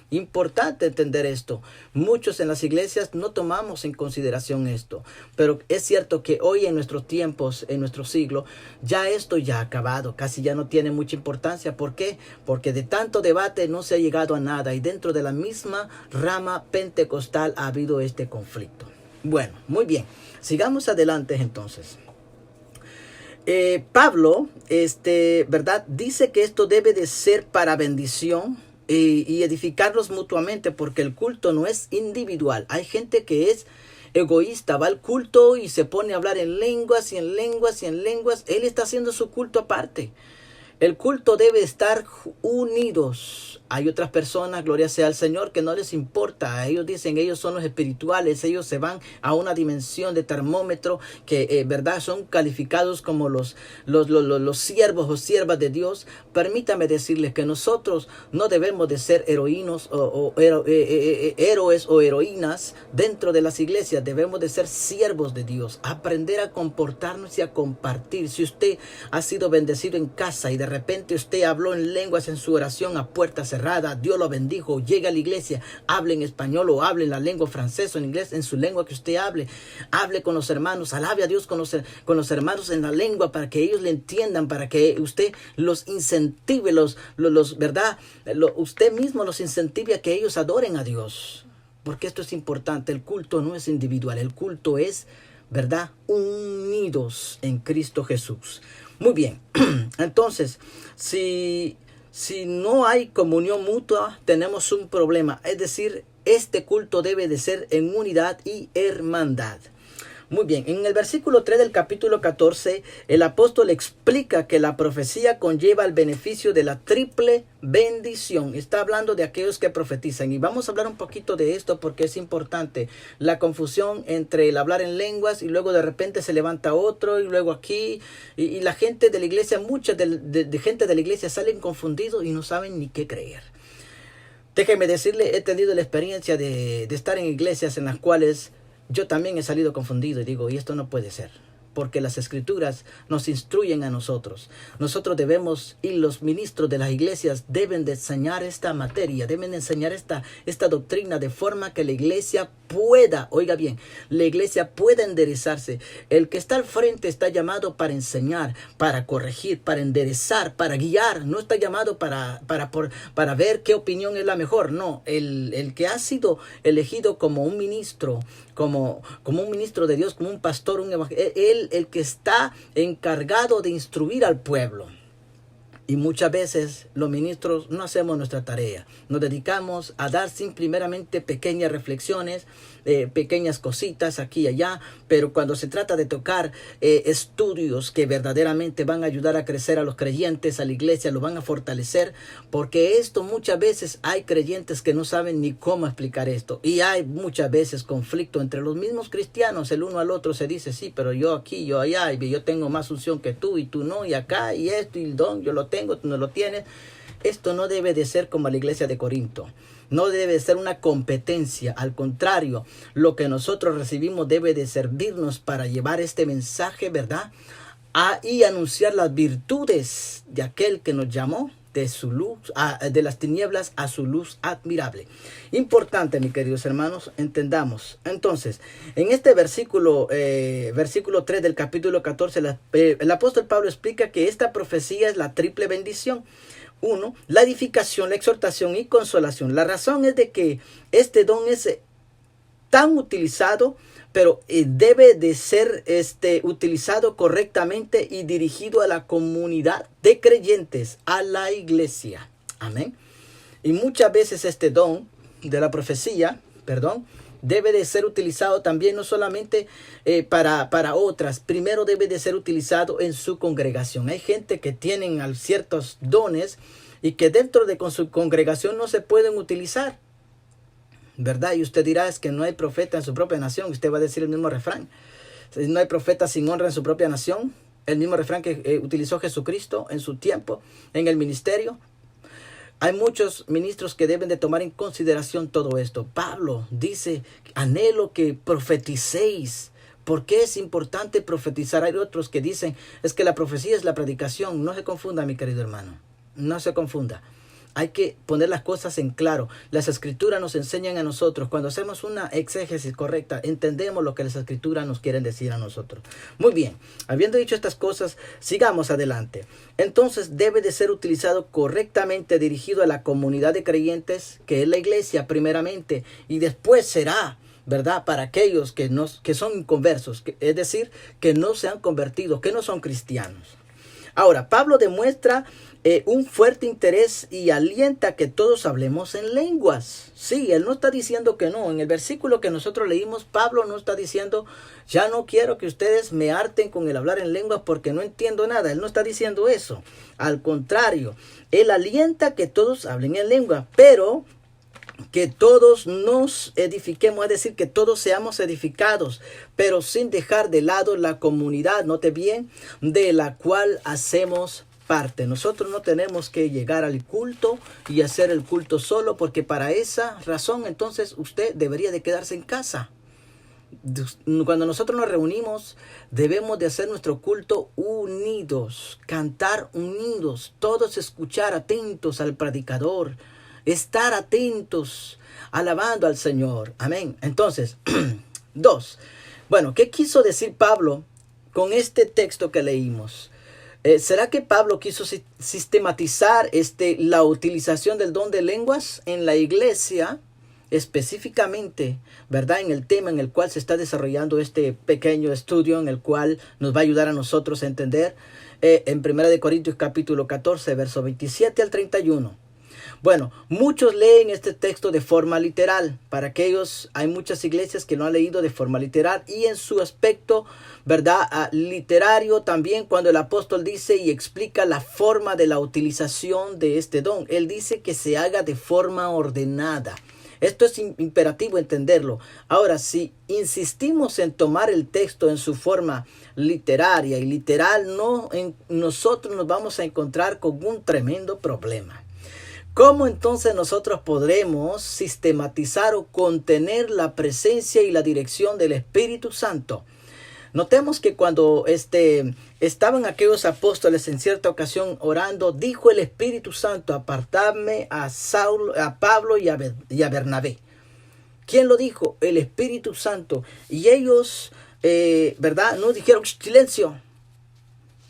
Importante entender esto. Muchos en las iglesias no tomamos en consideración esto. Pero es cierto que hoy en nuestros tiempos, en nuestro siglo, ya esto ya ha acabado. Casi ya no tiene mucha importancia. ¿Por qué? Porque de tanto debate no se ha llegado a nada. Y dentro de la misma rama pentecostal ha habido este conflicto. Bueno, muy bien. Sigamos adelante entonces. Pablo, ¿verdad? Dice que esto debe de ser para bendición y edificarlos mutuamente, porque el culto no es individual. Hay gente que es egoísta, va al culto y se pone a hablar en lenguas y en lenguas y en lenguas. Él está haciendo su culto aparte. El culto debe estar unidos. Hay otras personas, gloria sea al Señor, que no les importa. Ellos dicen, ellos son los espirituales. Ellos se van a una dimensión de termómetro que, verdad, son calificados como los siervos o siervas de Dios. Permítame decirles que nosotros no debemos de ser héroes o heroínas dentro de las iglesias. Debemos de ser siervos de Dios. Aprender a comportarnos y a compartir. Si usted ha sido bendecido en casa y de repente usted habló en lenguas en su oración a puerta cerrada, Dios lo bendijo, llega a la iglesia, hable en español o hable en la lengua francesa o en inglés, en su lengua que usted hable con los hermanos, alabe a Dios con los hermanos en la lengua para que ellos le entiendan, para que usted los incentive, ¿verdad? Usted mismo los incentive a que ellos adoren a Dios, porque esto es importante. El culto no es individual, el culto es, ¿verdad?, unidos en Cristo Jesús. Muy bien, entonces, si no hay comunión mutua, tenemos un problema. Es decir, este culto debe de ser en unidad y hermandad. Muy bien, en el versículo 3 del capítulo 14, el apóstol explica que la profecía conlleva el beneficio de la triple bendición. Está hablando de aquellos que profetizan. Y vamos a hablar un poquito de esto porque es importante. La confusión entre el hablar en lenguas y luego de repente se levanta otro y luego aquí. Y la gente de la iglesia, mucha de gente de la iglesia salen confundidos y no saben ni qué creer. Déjeme decirle, he tenido la experiencia de estar en iglesias en las cuales yo también he salido confundido y digo, y esto no puede ser, porque las escrituras nos instruyen a nosotros. Nosotros debemos, y los ministros de las iglesias deben de enseñar esta materia, deben de enseñar esta doctrina de forma que la iglesia pueda, oiga bien, la iglesia pueda enderezarse. El que está al frente está llamado para enseñar, para corregir, para enderezar, para guiar. No está llamado para ver qué opinión es la mejor. No, el que ha sido elegido como un ministro, como un ministro de Dios, como un pastor, un evangelista, el que está encargado de instruir al pueblo. Y muchas veces los ministros no hacemos nuestra tarea. Nos dedicamos a dar primeramente pequeñas reflexiones, pequeñas cositas aquí y allá, pero cuando se trata de tocar estudios que verdaderamente van a ayudar a crecer a los creyentes, a la iglesia, lo van a fortalecer, porque esto muchas veces hay creyentes que no saben ni cómo explicar esto, y hay muchas veces conflicto entre los mismos cristianos. El uno al otro se dice, sí, pero yo aquí, yo allá, y yo tengo más unción que tú, y tú no, y acá, y esto, y el don, yo lo tengo, tú no lo tienes. Esto no debe de ser como la iglesia de Corinto. No debe de ser una competencia. Al contrario, lo que nosotros recibimos debe de servirnos para llevar este mensaje, ¿verdad? Y anunciar las virtudes de aquel que nos llamó de su luz, de las tinieblas a su luz admirable. Importante, mis queridos hermanos, entendamos. Entonces, en este versículo 3 del capítulo 14, el apóstol Pablo explica que esta profecía es la triple bendición. 1. La edificación, la exhortación y consolación. La razón es de que este don es tan utilizado pero debe de ser utilizado correctamente y dirigido a la comunidad de creyentes, a la iglesia. Amén. Y muchas veces este don de la profecía, debe de ser utilizado también no solamente para otras. Primero debe de ser utilizado en su congregación. Hay gente que tienen ciertos dones y que dentro de su congregación no se pueden utilizar, ¿verdad? Y usted dirá, es que no hay profeta en su propia nación. Usted va a decir el mismo refrán. No hay profeta sin honra en su propia nación. El mismo refrán que utilizó Jesucristo en su tiempo, en el ministerio. Hay muchos ministros que deben de tomar en consideración todo esto. Pablo dice, anhelo que profeticéis. ¿Por qué es importante profetizar? Hay otros que dicen, es que la profecía es la predicación. No se confunda, mi querido hermano. No se confunda. Hay que poner las cosas en claro. Las escrituras nos enseñan a nosotros. Cuando hacemos una exégesis correcta, entendemos lo que las escrituras nos quieren decir a nosotros. Muy bien, habiendo dicho estas cosas, sigamos adelante. Entonces debe de ser utilizado correctamente, dirigido a la comunidad de creyentes, que es la iglesia primeramente, y después será, ¿verdad?, para aquellos que son inconversos, es decir, que no se han convertido, que no son cristianos. Ahora, Pablo demuestra un fuerte interés y alienta que todos hablemos en lenguas. Sí, él no está diciendo que no. En el versículo que nosotros leímos, Pablo no está diciendo, ya no quiero que ustedes me harten con el hablar en lenguas porque no entiendo nada. Él no está diciendo eso. Al contrario, él alienta que todos hablen en lengua, pero que todos nos edifiquemos, es decir, que todos seamos edificados, pero sin dejar de lado la comunidad, note bien, de la cual hacemos parte. Nosotros no tenemos que llegar al culto y hacer el culto solo, porque para esa razón entonces usted debería de quedarse en casa. Cuando nosotros nos reunimos, debemos de hacer nuestro culto unidos, cantar unidos, todos escuchar atentos al predicador, estar atentos, alabando al Señor. Amén. Entonces, 2. Bueno, ¿qué quiso decir Pablo con este texto que leímos? ¿Será que Pablo quiso sistematizar la utilización del don de lenguas en la iglesia? Específicamente, ¿verdad?, en el tema en el cual se está desarrollando este pequeño estudio, en el cual nos va a ayudar a nosotros a entender en 1 Corintios capítulo 14, verso 27 al 31. Bueno, muchos leen este texto de forma literal. Para aquellos, hay muchas iglesias que lo han leído de forma literal y en su aspecto, ¿verdad?, literario también, cuando el apóstol dice y explica la forma de la utilización de este don. Él dice que se haga de forma ordenada. Esto es imperativo entenderlo. Ahora, si insistimos en tomar el texto en su forma literaria y literal, nosotros nos vamos a encontrar con un tremendo problema. ¿Cómo entonces nosotros podremos sistematizar o contener la presencia y la dirección del Espíritu Santo? Notemos que cuando estaban aquellos apóstoles en cierta ocasión orando, dijo el Espíritu Santo, apartadme a Pablo y a Bernabé. ¿Quién lo dijo? El Espíritu Santo. Y ellos, ¿verdad?, no dijeron, silencio,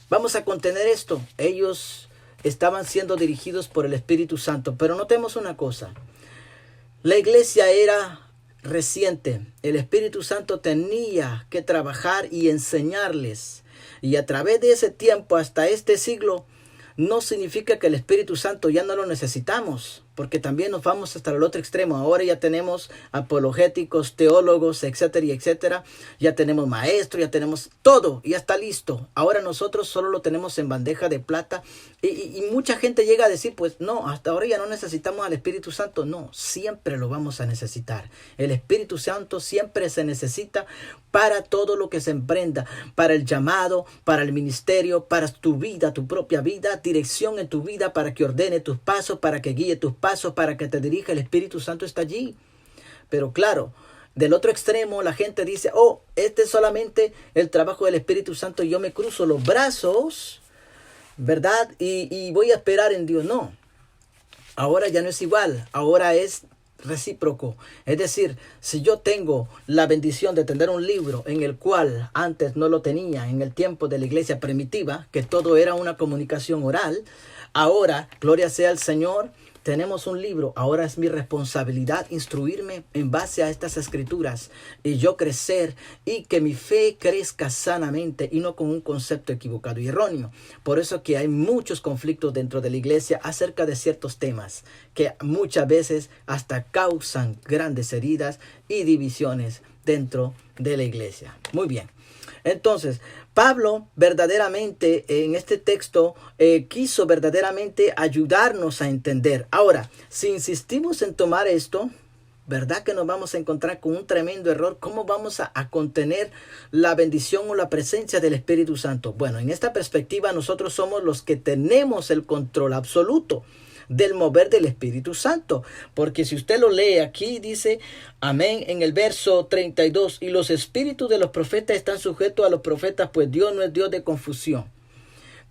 vamos a contener esto. Ellos estaban siendo dirigidos por el Espíritu Santo. Pero notemos una cosa. La iglesia era reciente. El Espíritu Santo tenía que trabajar y enseñarles. Y a través de ese tiempo hasta este siglo, no significa que el Espíritu Santo ya no lo necesitamos, porque también nos vamos hasta el otro extremo. Ahora ya tenemos apologéticos, teólogos, etcétera y etcétera. Ya tenemos maestros, ya tenemos todo, ya está listo. Ahora nosotros solo lo tenemos en bandeja de plata. Y mucha gente llega a decir, pues no, hasta ahora ya no necesitamos al Espíritu Santo. No, siempre lo vamos a necesitar. El Espíritu Santo siempre se necesita para todo lo que se emprenda, para el llamado, para el ministerio, para tu vida, tu propia vida, dirección en tu vida, para que ordene tus pasos, para que guíe tus pasos, para que te dirija. El Espíritu Santo está allí. Pero claro, del otro extremo la gente dice, oh, este es solamente el trabajo del Espíritu Santo y yo me cruzo los brazos, ¿verdad? Y voy a esperar en Dios. No, ahora ya no es igual, ahora es recíproco. Es decir, si yo tengo la bendición de tener un libro en el cual antes no lo tenía en el tiempo de la iglesia primitiva, que todo era una comunicación oral, ahora, gloria sea al Señor, tenemos un libro, ahora es mi responsabilidad instruirme en base a estas escrituras y yo crecer y que mi fe crezca sanamente y no con un concepto equivocado y erróneo. Por eso que hay muchos conflictos dentro de la iglesia acerca de ciertos temas que muchas veces hasta causan grandes heridas y divisiones dentro de la iglesia. Muy bien. Entonces, Pablo verdaderamente en este texto quiso verdaderamente ayudarnos a entender. Ahora, si insistimos en tomar esto, ¿verdad que nos vamos a encontrar con un tremendo error? ¿Cómo vamos a contener la bendición o la presencia del Espíritu Santo? Bueno, en esta perspectiva nosotros somos los que tenemos el control absoluto del mover del Espíritu Santo. Porque si usted lo lee aquí, dice, amén, en el verso 32, y los espíritus de los profetas están sujetos a los profetas, pues Dios no es Dios de confusión.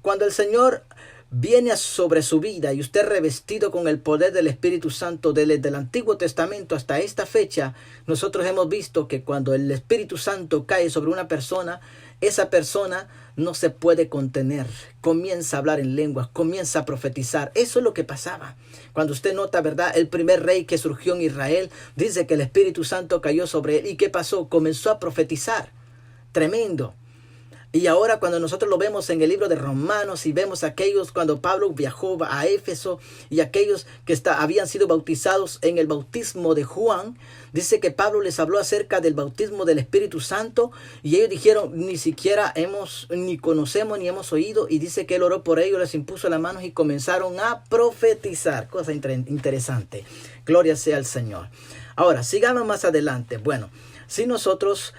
Cuando el Señor viene sobre su vida y usted revestido con el poder del Espíritu Santo desde el Antiguo Testamento hasta esta fecha, nosotros hemos visto que cuando el Espíritu Santo cae sobre una persona, esa persona no se puede contener, comienza a hablar en lenguas, comienza a profetizar. Eso es lo que pasaba. Cuando usted nota, ¿verdad? El primer rey que surgió en Israel, dice que el Espíritu Santo cayó sobre él. ¿Y qué pasó? Comenzó a profetizar. Tremendo. Y ahora cuando nosotros lo vemos en el libro de Romanos y vemos aquellos cuando Pablo viajó a Éfeso y aquellos que habían sido bautizados en el bautismo de Juan, dice que Pablo les habló acerca del bautismo del Espíritu Santo y ellos dijeron, ni siquiera ni conocemos ni hemos oído, y dice que él oró por ellos, les impuso las manos y comenzaron a profetizar. Cosa interesante. Gloria sea al Señor. Ahora, sigamos más adelante. Bueno, si nosotros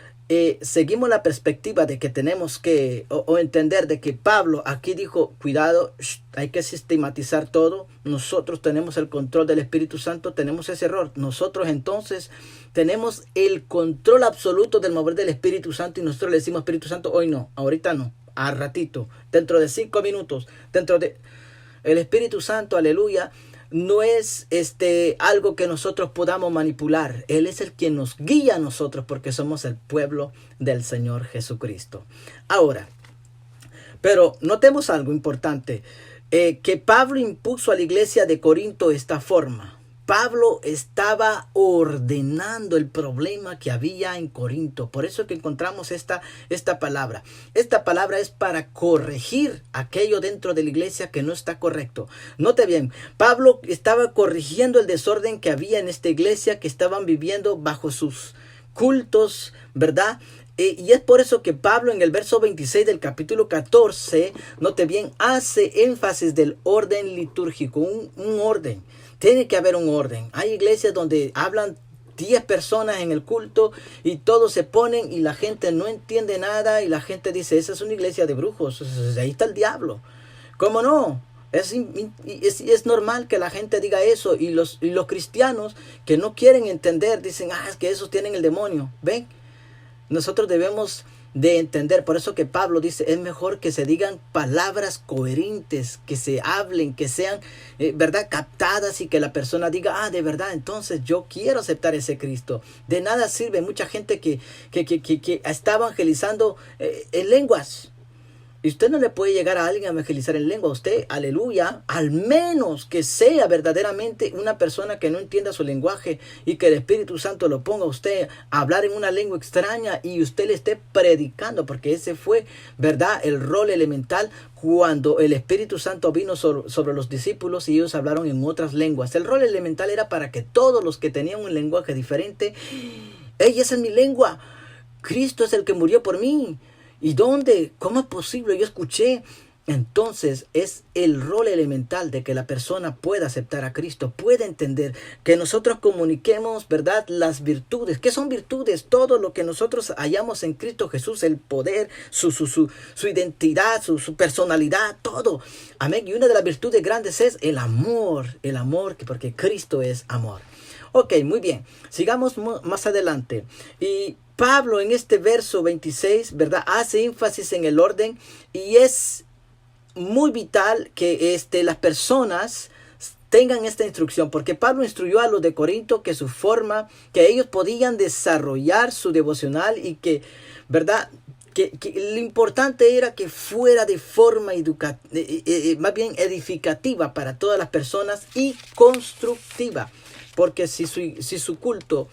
seguimos la perspectiva de que tenemos que o entender de que Pablo aquí dijo, cuidado, hay que sistematizar todo. Nosotros tenemos el control del Espíritu Santo, tenemos ese error. Nosotros entonces tenemos el control absoluto del mover del Espíritu Santo y nosotros le decimos Espíritu Santo, hoy no, ahorita no, al ratito, dentro de 5 minutos, el Espíritu Santo, aleluya, no es algo que nosotros podamos manipular. Él es el quien nos guía a nosotros porque somos el pueblo del Señor Jesucristo. Ahora, pero notemos algo importante, que Pablo impuso a la iglesia de Corinto esta forma. Pablo estaba ordenando el problema que había en Corinto. Por eso que encontramos esta palabra. Esta palabra es para corregir aquello dentro de la iglesia que no está correcto. Note bien, Pablo estaba corrigiendo el desorden que había en esta iglesia, que estaban viviendo bajo sus cultos, ¿verdad? Y es por eso que Pablo en el verso 26 del capítulo 14, note bien, hace énfasis del orden litúrgico, un orden. Tiene que haber un orden. Hay iglesias donde hablan 10 personas en el culto y todos se ponen y la gente no entiende nada y la gente dice, esa es una iglesia de brujos, ahí está el diablo. ¿Cómo no? Es normal que la gente diga eso y los cristianos que no quieren entender dicen, es que esos tienen el demonio. ¿Ven? Nosotros debemos de entender, por eso que Pablo dice, es mejor que se digan palabras coherentes, que se hablen, que sean, ¿verdad?, captadas y que la persona diga, de verdad, entonces yo quiero aceptar ese Cristo. De nada sirve mucha gente que está evangelizando en lenguas. Y usted no le puede llegar a alguien a evangelizar en lengua. Usted, aleluya, al menos que sea verdaderamente una persona que no entienda su lenguaje y que el Espíritu Santo lo ponga a usted a hablar en una lengua extraña y usted le esté predicando, porque ese fue, ¿verdad?, el rol elemental cuando el Espíritu Santo vino sobre los discípulos y ellos hablaron en otras lenguas. El rol elemental era para que todos los que tenían un lenguaje diferente, esa es mi lengua, Cristo es el que murió por mí. ¿Y dónde? ¿Cómo es posible? Yo escuché. Entonces es el rol elemental de que la persona pueda aceptar a Cristo, pueda entender, que nosotros comuniquemos, ¿verdad?, las virtudes. ¿Qué son virtudes? Todo lo que nosotros hallamos en Cristo Jesús, el poder, su identidad, su personalidad, todo. Amén. Y una de las virtudes grandes es el amor, porque Cristo es amor. Ok, muy bien. Sigamos más adelante. Y Pablo en este verso 26, ¿verdad?, hace énfasis en el orden y es muy vital que las personas tengan esta instrucción, porque Pablo instruyó a los de Corinto que su forma, que ellos podían desarrollar su devocional y que, ¿verdad?, que lo importante era que fuera de forma más bien edificativa para todas las personas y constructiva. Porque si su culto,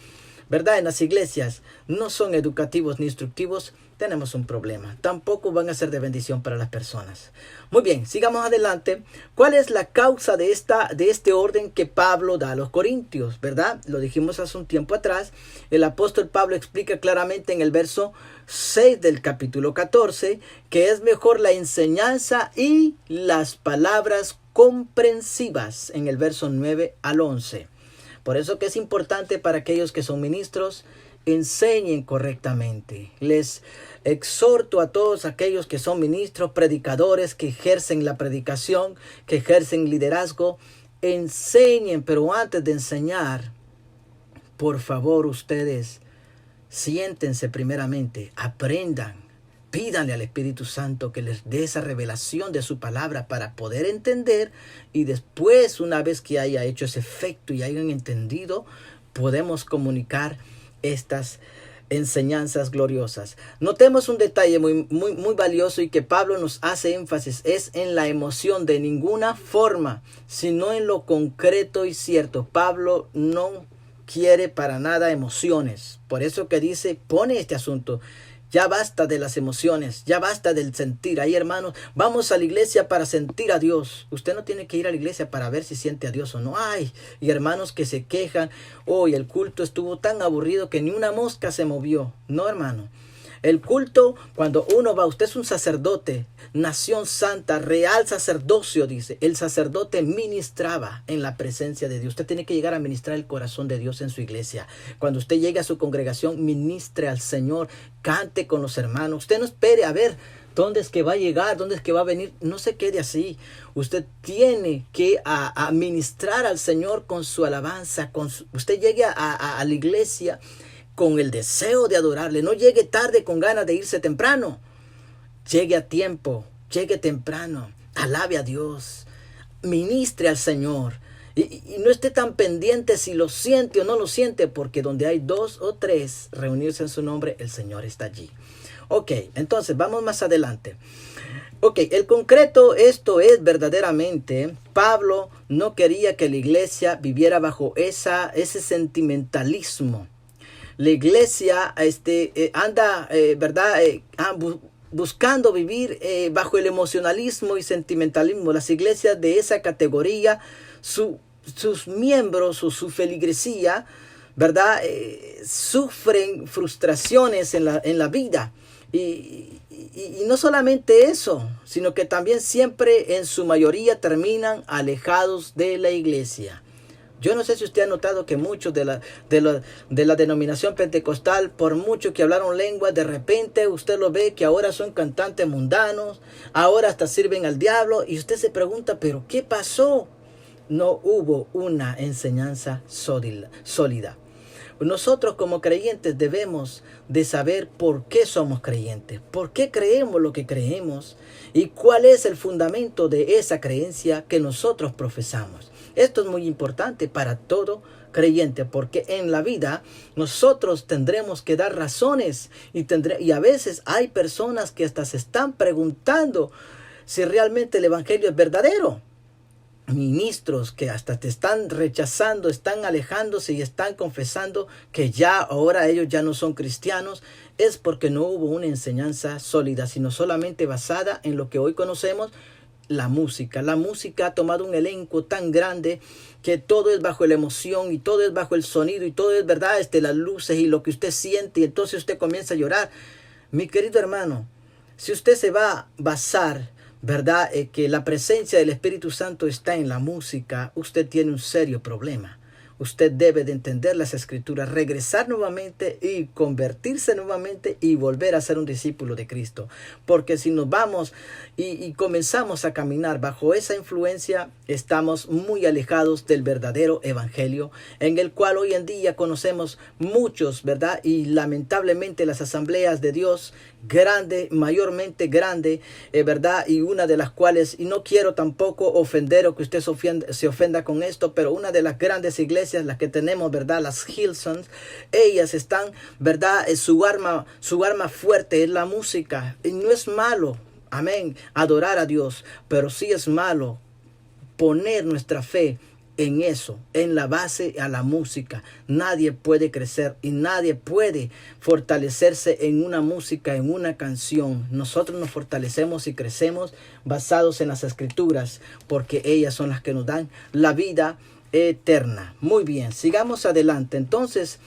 ¿verdad?, en las iglesias no son educativos ni instructivos, tenemos un problema. Tampoco van a ser de bendición para las personas. Muy bien, sigamos adelante. ¿Cuál es la causa de este orden que Pablo da a los corintios? ¿Verdad? Lo dijimos hace un tiempo atrás. El apóstol Pablo explica claramente en el verso 6 del capítulo 14 que es mejor la enseñanza y las palabras comprensivas en el verso 9 al 11. Por eso que es importante para aquellos que son ministros, enseñen correctamente. Les exhorto a todos aquellos que son ministros, predicadores, que ejercen la predicación, que ejercen liderazgo, enseñen, pero antes de enseñar, por favor ustedes, siéntense primeramente, aprendan, pídanle al Espíritu Santo que les dé esa revelación de su palabra para poder entender, y después, una vez que haya hecho ese efecto y hayan entendido, podemos comunicar estas enseñanzas gloriosas. Notemos un detalle muy valioso y que Pablo nos hace énfasis, es en la emoción, de ninguna forma, sino en lo concreto y cierto. Pablo no quiere para nada emociones. Por eso que dice, pone este asunto. Ya basta de las emociones, ya basta del sentir. Ahí, hermanos, vamos a la iglesia para sentir a Dios. Usted no tiene que ir a la iglesia para ver si siente a Dios o no. Ay, y hermanos que se quejan, hoy el culto estuvo tan aburrido que ni una mosca se movió. No, hermano. El culto, cuando uno va, usted es un sacerdote, nación santa, real sacerdocio, dice. El sacerdote ministraba en la presencia de Dios. Usted tiene que llegar a ministrar el corazón de Dios en su iglesia. Cuando usted llegue a su congregación, ministre al Señor, cante con los hermanos. Usted no espere a ver dónde es que va a llegar, dónde es que va a venir. No se quede así. Usted tiene que a ministrar al Señor con su alabanza. Usted llegue a la iglesia con el deseo de adorarle. No llegue tarde con ganas de irse temprano. Llegue a tiempo, llegue temprano, alabe a Dios, ministre al Señor. Y no esté tan pendiente si lo siente o no lo siente, porque donde hay 2 o 3 reunirse en su nombre, el Señor está allí. Ok, entonces vamos más adelante. Ok, el concreto, esto es verdaderamente, Pablo no quería que la iglesia viviera bajo ese sentimentalismo. La iglesia anda, ¿verdad? Buscando vivir bajo el emocionalismo y sentimentalismo. Las iglesias de esa categoría, sus miembros o su feligresía, ¿verdad? Sufren frustraciones en la vida. Y no solamente eso, sino que también siempre en su mayoría terminan alejados de la iglesia. Yo no sé si usted ha notado que muchos de la denominación pentecostal, por mucho que hablaron lenguas, de repente usted lo ve que ahora son cantantes mundanos, ahora hasta sirven al diablo, y usted se pregunta, ¿pero qué pasó? No hubo una enseñanza sólida. Nosotros como creyentes debemos de saber por qué somos creyentes, por qué creemos lo que creemos y cuál es el fundamento de esa creencia que nosotros profesamos. Esto es muy importante para todo creyente, porque en la vida nosotros tendremos que dar razones y a veces hay personas que hasta se están preguntando si realmente el evangelio es verdadero. Ministros que hasta te están rechazando, están alejándose y están confesando que ya ahora ellos ya no son cristianos, es porque no hubo una enseñanza sólida, sino solamente basada en lo que hoy conocemos, la música. La música ha tomado un elenco tan grande que todo es bajo la emoción y todo es bajo el sonido y todo es verdad, las luces y lo que usted siente, y entonces usted comienza a llorar. Mi querido hermano, si usted se va a basar, ¿verdad?, que la presencia del Espíritu Santo está en la música, usted tiene un serio problema. Usted debe de entender las Escrituras, regresar nuevamente y convertirse nuevamente y volver a ser un discípulo de Cristo. Porque si nos vamos y comenzamos a caminar bajo esa influencia, estamos muy alejados del verdadero evangelio, en el cual hoy en día conocemos muchos, ¿verdad? Y lamentablemente las asambleas de Dios grande, mayormente grande, ¿verdad? Y una de las cuales, y no quiero tampoco ofender o que usted se ofenda con esto, pero una de las grandes iglesias, las que tenemos, ¿verdad? Las Hillsongs, ellas están, ¿verdad? Su arma fuerte es la música. Y no es malo, amén, adorar a Dios, pero sí es malo poner nuestra fe en eso, en la base a la música. Nadie puede crecer y nadie puede fortalecerse en una música, en una canción. Nosotros nos fortalecemos y crecemos basados en las escrituras, porque ellas son las que nos dan la vida eterna. Muy bien, sigamos adelante. Entonces,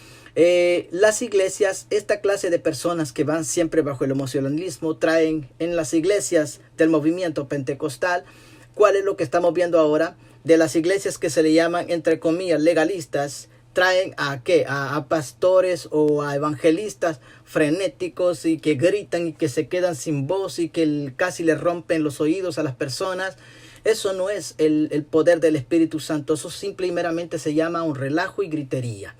las iglesias, esta clase de personas que van siempre bajo el emocionalismo, traen en las iglesias del movimiento pentecostal. ¿Cuál es lo que estamos viendo ahora? De las iglesias que se le llaman, entre comillas, legalistas, traen a ¿qué? A pastores o a evangelistas frenéticos y que gritan y que se quedan sin voz y que casi le rompen los oídos a las personas. Eso no es el poder del Espíritu Santo. Eso simple y meramente se llama un relajo y gritería.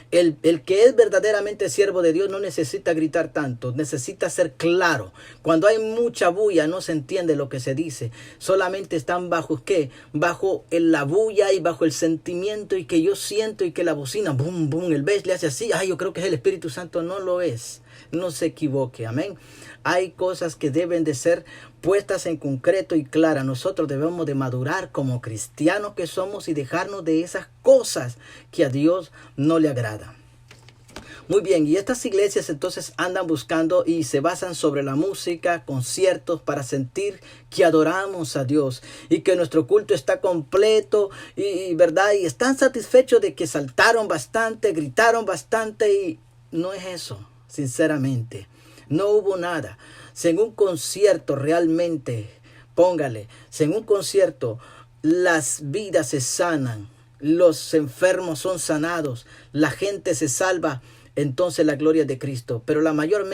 El que es verdaderamente siervo de Dios no necesita gritar tanto, necesita ser claro. Cuando hay mucha bulla no se entiende lo que se dice. Solamente están bajo ¿qué? Bajo la bulla y bajo el sentimiento y que yo siento y que la bocina, boom, boom, el bass le hace así. Ay, yo creo que es el Espíritu Santo. No lo es. No se equivoque, amén. Hay cosas que deben de ser puestas en concreto y clara. Nosotros debemos de madurar como cristianos que somos y dejarnos de esas cosas que a Dios no le agrada. Muy bien, y estas iglesias entonces andan buscando y se basan sobre la música, conciertos para sentir que adoramos a Dios y que nuestro culto está completo y verdad, y están satisfechos de que saltaron bastante, gritaron bastante y no es eso, sinceramente. No hubo nada. Si en un concierto realmente, póngale, si en un concierto las vidas se sanan, los enfermos son sanados, la gente se salva, entonces la gloria es de Cristo. Pero la mayor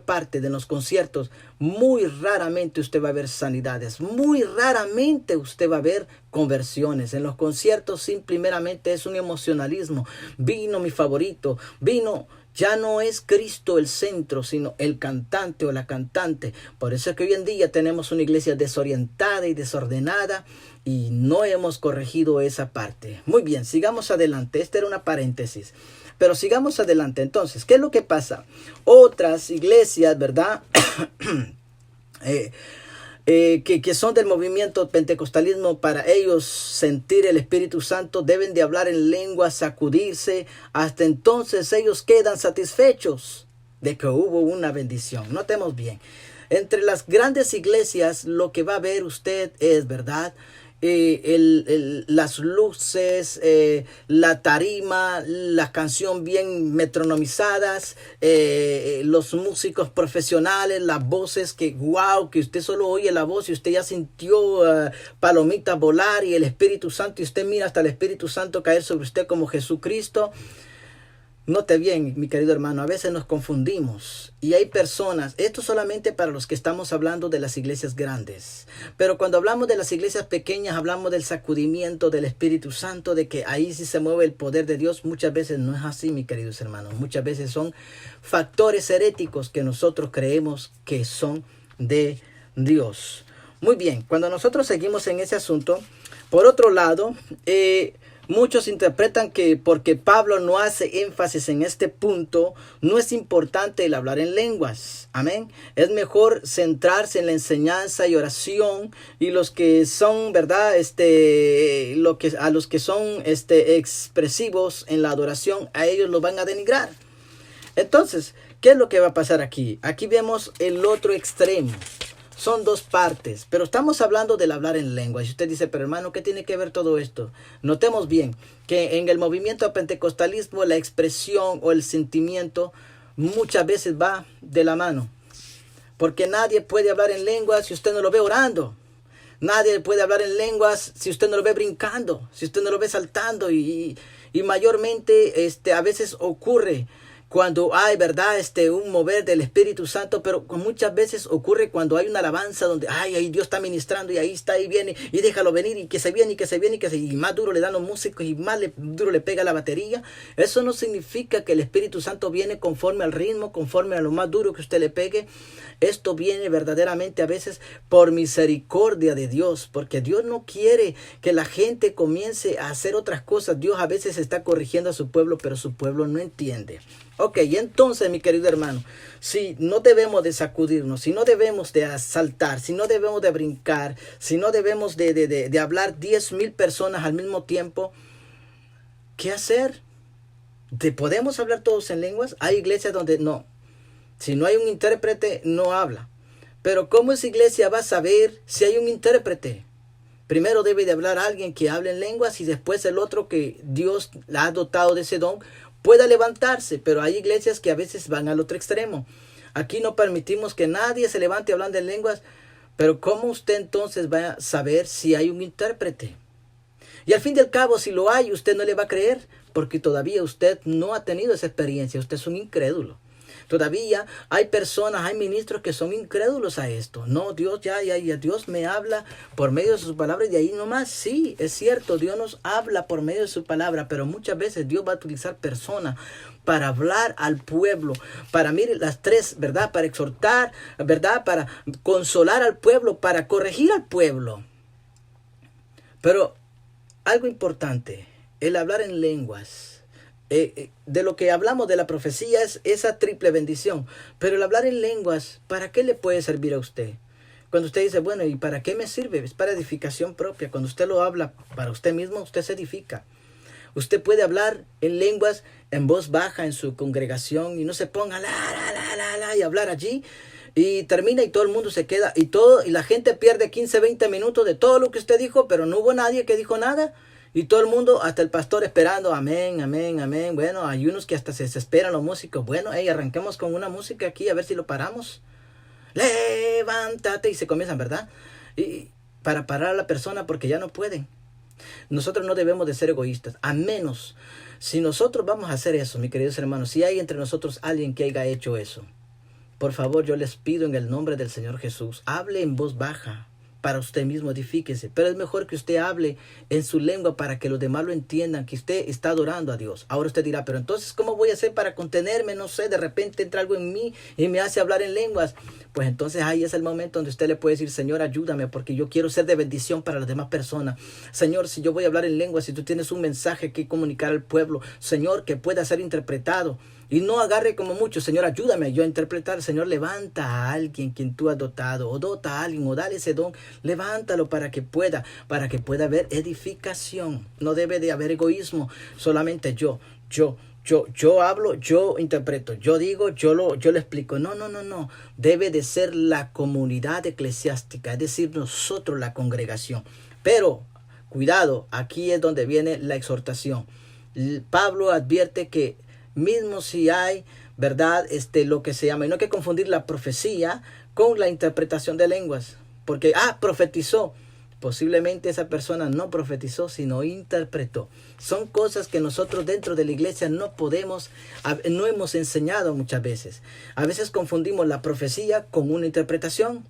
parte de los conciertos, muy raramente usted va a ver sanidades, muy raramente usted va a ver conversiones. En los conciertos simplemente es un emocionalismo. Vino mi favorito, vino. Ya no es Cristo el centro, sino el cantante o la cantante. Por eso es que hoy en día tenemos una iglesia desorientada y desordenada y no hemos corregido esa parte. Muy bien, sigamos adelante. Esta era una paréntesis. Pero sigamos adelante. Entonces, ¿qué es lo que pasa? Otras iglesias, ¿verdad? Que son del movimiento pentecostalismo, para ellos sentir el Espíritu Santo deben de hablar en lengua, sacudirse. Hasta entonces ellos quedan satisfechos de que hubo una bendición. Notemos bien, entre las grandes iglesias lo que va a ver usted es, ¿verdad?, las luces, la tarima, la canción bien metronomizadas, los músicos profesionales, las voces que wow, que usted solo oye la voz y usted ya sintió palomitas volar y el Espíritu Santo, y usted mira hasta el Espíritu Santo caer sobre usted como Jesucristo. Note bien, mi querido hermano, a veces nos confundimos y hay personas, esto solamente para los que estamos hablando de las iglesias grandes, pero cuando hablamos de las iglesias pequeñas hablamos del sacudimiento del Espíritu Santo, de que ahí sí se mueve el poder de Dios. Muchas veces no es así, mis queridos hermanos, muchas veces son factores heréticos que nosotros creemos que son de Dios. Muy bien, cuando nosotros seguimos en ese asunto, por otro lado, muchos interpretan que porque Pablo no hace énfasis en este punto, no es importante el hablar en lenguas. Amén. Es mejor centrarse en la enseñanza y oración, y los que son, ¿verdad? A los que son expresivos en la adoración, a ellos los van a denigrar. Entonces, ¿qué es lo que va a pasar aquí? Aquí vemos el otro extremo. Son dos partes, pero estamos hablando del hablar en lengua. Y usted dice, pero hermano, ¿qué tiene que ver todo esto? Notemos bien que en el movimiento pentecostalismo la expresión o el sentimiento muchas veces va de la mano. Porque nadie puede hablar en lenguas si usted no lo ve orando. Nadie puede hablar en lenguas si usted no lo ve brincando, si usted no lo ve saltando. Y mayormente a veces ocurre cuando hay, ¿verdad? Un mover del Espíritu Santo, pero muchas veces ocurre cuando hay una alabanza donde, ahí Dios está ministrando y ahí está, y viene, y déjalo venir, y que se viene, y que se viene, y más duro le dan los músicos, y más duro le pega la batería. Eso no significa que el Espíritu Santo viene conforme al ritmo, conforme a lo más duro que usted le pegue. Esto viene verdaderamente a veces por misericordia de Dios, porque Dios no quiere que la gente comience a hacer otras cosas. Dios a veces está corrigiendo a su pueblo, pero su pueblo no entiende. Ok, y entonces, mi querido hermano, si no debemos de sacudirnos, si no debemos de saltar, si no debemos de brincar, si no debemos de hablar 10,000 personas al mismo tiempo, ¿qué hacer? ¿Podemos hablar todos en lenguas? Hay iglesias donde no. Si no hay un intérprete, no habla. Pero ¿cómo esa iglesia va a saber si hay un intérprete? Primero debe de hablar alguien que hable en lenguas y después el otro que Dios la ha dotado de ese don pueda levantarse. Pero hay iglesias que a veces van al otro extremo. Aquí no permitimos que nadie se levante hablando en lenguas. Pero ¿cómo usted entonces va a saber si hay un intérprete? Y al fin y al cabo, si lo hay, usted no le va a creer, porque todavía usted no ha tenido esa experiencia. Usted es un incrédulo. Todavía hay personas, hay ministros que son incrédulos a esto. No, Dios ya Dios me habla por medio de sus palabras y de ahí nomás. Sí, es cierto, Dios nos habla por medio de su palabra, pero muchas veces Dios va a utilizar personas para hablar al pueblo, para, mire, las tres, ¿verdad? Para exhortar, ¿verdad? Para consolar al pueblo, para corregir al pueblo. Pero algo importante, el hablar en lenguas. De lo que hablamos de la profecía es esa triple bendición. Pero el hablar en lenguas, ¿para qué le puede servir a usted? Cuando usted dice, bueno, ¿y para qué me sirve? Es para edificación propia. Cuando usted lo habla para usted mismo, usted se edifica. Usted puede hablar en lenguas en voz baja en su congregación y no se ponga y hablar allí. Y termina y todo el mundo se queda y la gente pierde 15, 20 minutos de todo lo que usted dijo, pero no hubo nadie que dijo nada. Y todo el mundo, hasta el pastor esperando, amén, amén, amén. Bueno, hay unos que hasta se desesperan los músicos. Bueno, arranquemos con una música aquí a ver si lo paramos. Levántate y se comienzan, ¿verdad? Y para parar a la persona porque ya no pueden. Nosotros no debemos de ser egoístas, a menos si nosotros vamos a hacer eso, mis queridos hermanos. Si hay entre nosotros alguien que haya hecho eso, por favor, yo les pido en el nombre del Señor Jesús, hable en voz baja. Para usted mismo, edifíquese. Pero es mejor que usted hable en su lengua para que los demás lo entiendan, que usted está adorando a Dios. Ahora usted dirá, pero entonces, ¿cómo voy a hacer para contenerme? No sé, de repente entra algo en mí y me hace hablar en lenguas. Pues entonces ahí es el momento donde usted le puede decir, Señor, ayúdame, porque yo quiero ser de bendición para las demás personas. Señor, si yo voy a hablar en lenguas, si tú tienes un mensaje que comunicar al pueblo, Señor, que pueda ser interpretado. Y no agarre como mucho, Señor, ayúdame yo a interpretar. Señor, levanta a alguien quien tú has dotado, o dota a alguien, o dale ese don. Levántalo para que pueda haber edificación. No debe de haber egoísmo. Solamente yo hablo, yo interpreto, yo digo, yo lo explico. No. Debe de ser la comunidad eclesiástica, es decir, nosotros la congregación. Pero, cuidado, aquí es donde viene la exhortación. Pablo advierte que mismo si hay, ¿verdad? Lo que se llama, y no hay que confundir la profecía con la interpretación de lenguas. Porque, profetizó. Posiblemente esa persona no profetizó, sino interpretó. Son cosas que nosotros dentro de la iglesia no hemos enseñado muchas veces. A veces confundimos la profecía con una interpretación.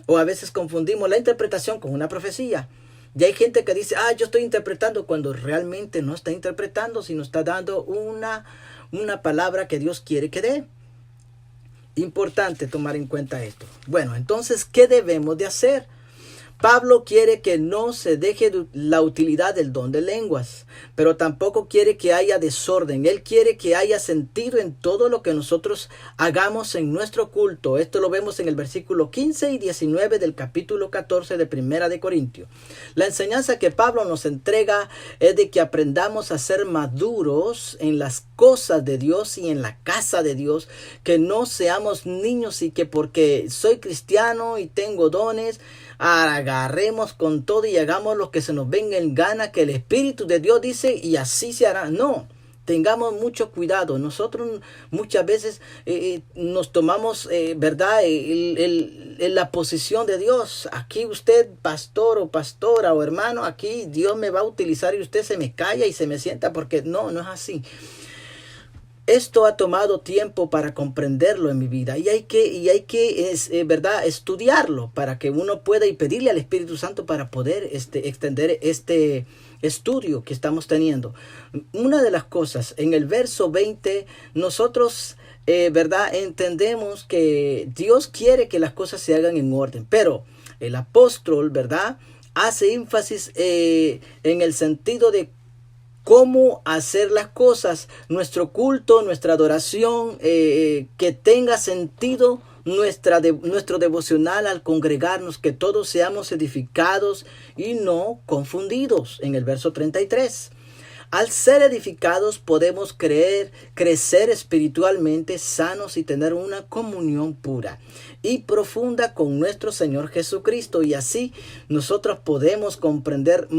O a veces confundimos la interpretación con una profecía. Y hay gente que dice, yo estoy interpretando, cuando realmente no está interpretando, sino está dando una palabra que Dios quiere que dé. Importante tomar en cuenta esto. Bueno, entonces, ¿qué debemos de hacer? Pablo quiere que no se deje la utilidad del don de lenguas, pero tampoco quiere que haya desorden. Él quiere que haya sentido en todo lo que nosotros hagamos en nuestro culto. Esto lo vemos en el versículo 15 y 19 del capítulo 14 de Primera de Corintios. La enseñanza que Pablo nos entrega es de que aprendamos a ser maduros en las cosas de Dios y en la casa de Dios, que no seamos niños y que porque soy cristiano y tengo dones, agarremos con todo y hagamos lo que se nos venga en gana, que el Espíritu de Dios dice y así se hará. No, tengamos mucho cuidado. Nosotros muchas veces nos tomamos, ¿verdad? En la posición de Dios. Aquí usted, pastor o pastora o hermano, aquí Dios me va a utilizar y usted se me calla y se me sienta, porque no es así. Esto ha tomado tiempo para comprenderlo en mi vida y hay que ¿verdad? Estudiarlo para que uno pueda y pedirle al Espíritu Santo para poder extender este estudio que estamos teniendo. Una de las cosas, en el verso 20, nosotros, ¿verdad? Entendemos que Dios quiere que las cosas se hagan en orden, pero el apóstol, ¿verdad? Hace énfasis en el sentido de cómo hacer las cosas, nuestro culto, nuestra adoración, que tenga sentido nuestro devocional al congregarnos, que todos seamos edificados y no confundidos, en el verso 33. Al ser edificados podemos crecer espiritualmente sanos y tener una comunión pura y profunda con nuestro Señor Jesucristo. Y así nosotros podremos comprender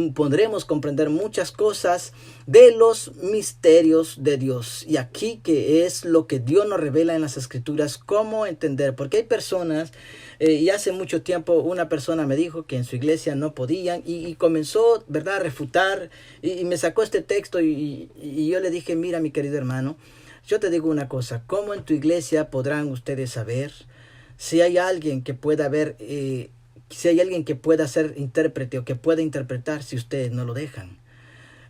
muchas cosas de los misterios de Dios. Y aquí que es lo que Dios nos revela en las Escrituras, cómo entender. Porque hay personas, y hace mucho tiempo una persona me dijo que en su iglesia no podían y comenzó, ¿verdad?, a refutar y me sacó este texto y yo le dije, mira, mi querido hermano, yo te digo una cosa, ¿cómo en tu iglesia podrán ustedes saber si hay alguien que pueda ver, si hay alguien que pueda ser intérprete o que pueda interpretar si ustedes no lo dejan?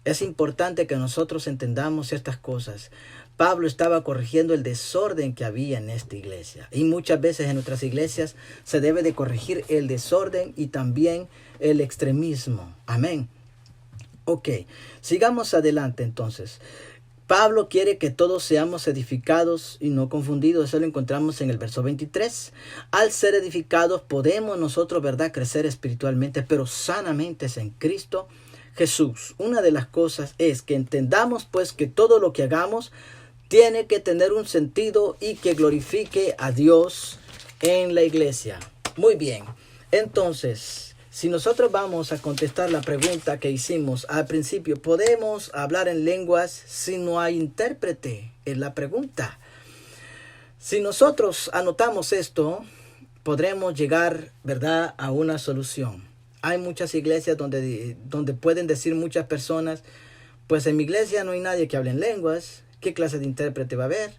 Es importante que nosotros entendamos estas cosas. Pablo estaba corrigiendo el desorden que había en esta iglesia. Y muchas veces en nuestras iglesias se debe de corregir el desorden y también el extremismo. Amén. Ok, sigamos adelante entonces. Pablo quiere que todos seamos edificados y no confundidos. Eso lo encontramos en el verso 23. Al ser edificados podemos nosotros, ¿verdad?, crecer espiritualmente, pero sanamente es en Cristo Jesús. Una de las cosas es que entendamos pues que todo lo que hagamos tiene que tener un sentido y que glorifique a Dios en la iglesia. Muy bien, entonces, si nosotros vamos a contestar la pregunta que hicimos al principio, ¿podemos hablar en lenguas si no hay intérprete? Es la pregunta. Si nosotros anotamos esto, podremos llegar, ¿verdad?, a una solución. Hay muchas iglesias donde pueden decir muchas personas, pues en mi iglesia no hay nadie que hable en lenguas. ¿Qué clase de intérprete va a haber?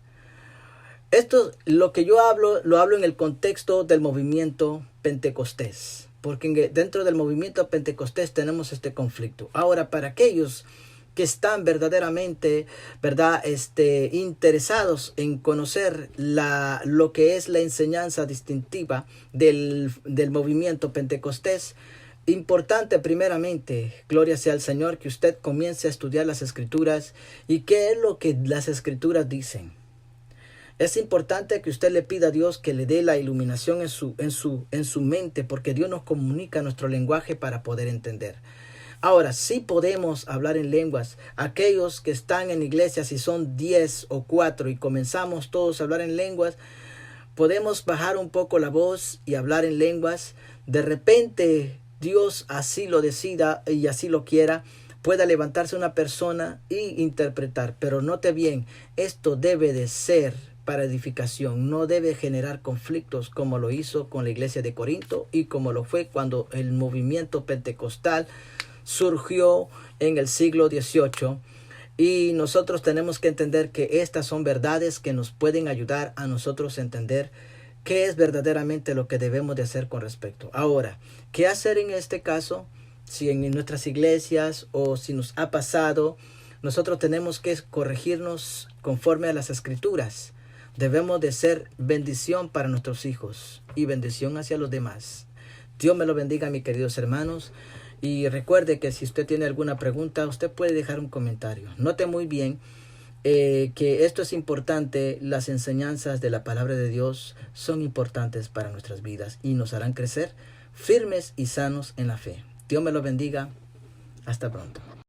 Esto, lo que yo hablo, lo hablo en el contexto del movimiento pentecostés. Porque dentro del movimiento pentecostés tenemos este conflicto. Ahora, para aquellos que están verdaderamente, ¿verdad?, interesados en conocer lo que es la enseñanza distintiva del movimiento pentecostés, importante primeramente, gloria sea al Señor, que usted comience a estudiar las Escrituras y qué es lo que las Escrituras dicen. Es importante que usted le pida a Dios que le dé la iluminación en su mente, porque Dios nos comunica nuestro lenguaje para poder entender. Ahora, sí podemos hablar en lenguas. Aquellos que están en iglesias, si son 10 o 4 y comenzamos todos a hablar en lenguas, podemos bajar un poco la voz y hablar en lenguas. De repente, Dios así lo decida y así lo quiera, pueda levantarse una persona y interpretar. Pero note bien, esto debe de ser para edificación, no debe generar conflictos como lo hizo con la iglesia de Corinto y como lo fue cuando el movimiento pentecostal surgió en el siglo XVIII. Y nosotros tenemos que entender que estas son verdades que nos pueden ayudar a nosotros a entender qué es verdaderamente lo que debemos de hacer con respecto. Ahora, ¿qué hacer en este caso? Si en nuestras iglesias o si nos ha pasado, nosotros tenemos que corregirnos conforme a las Escrituras. Debemos de ser bendición para nuestros hijos y bendición hacia los demás. Dios me lo bendiga, mis queridos hermanos. Y recuerde que si usted tiene alguna pregunta, usted puede dejar un comentario. Note muy bien que esto es importante. Las enseñanzas de la palabra de Dios son importantes para nuestras vidas y nos harán crecer firmes y sanos en la fe. Dios me lo bendiga. Hasta pronto.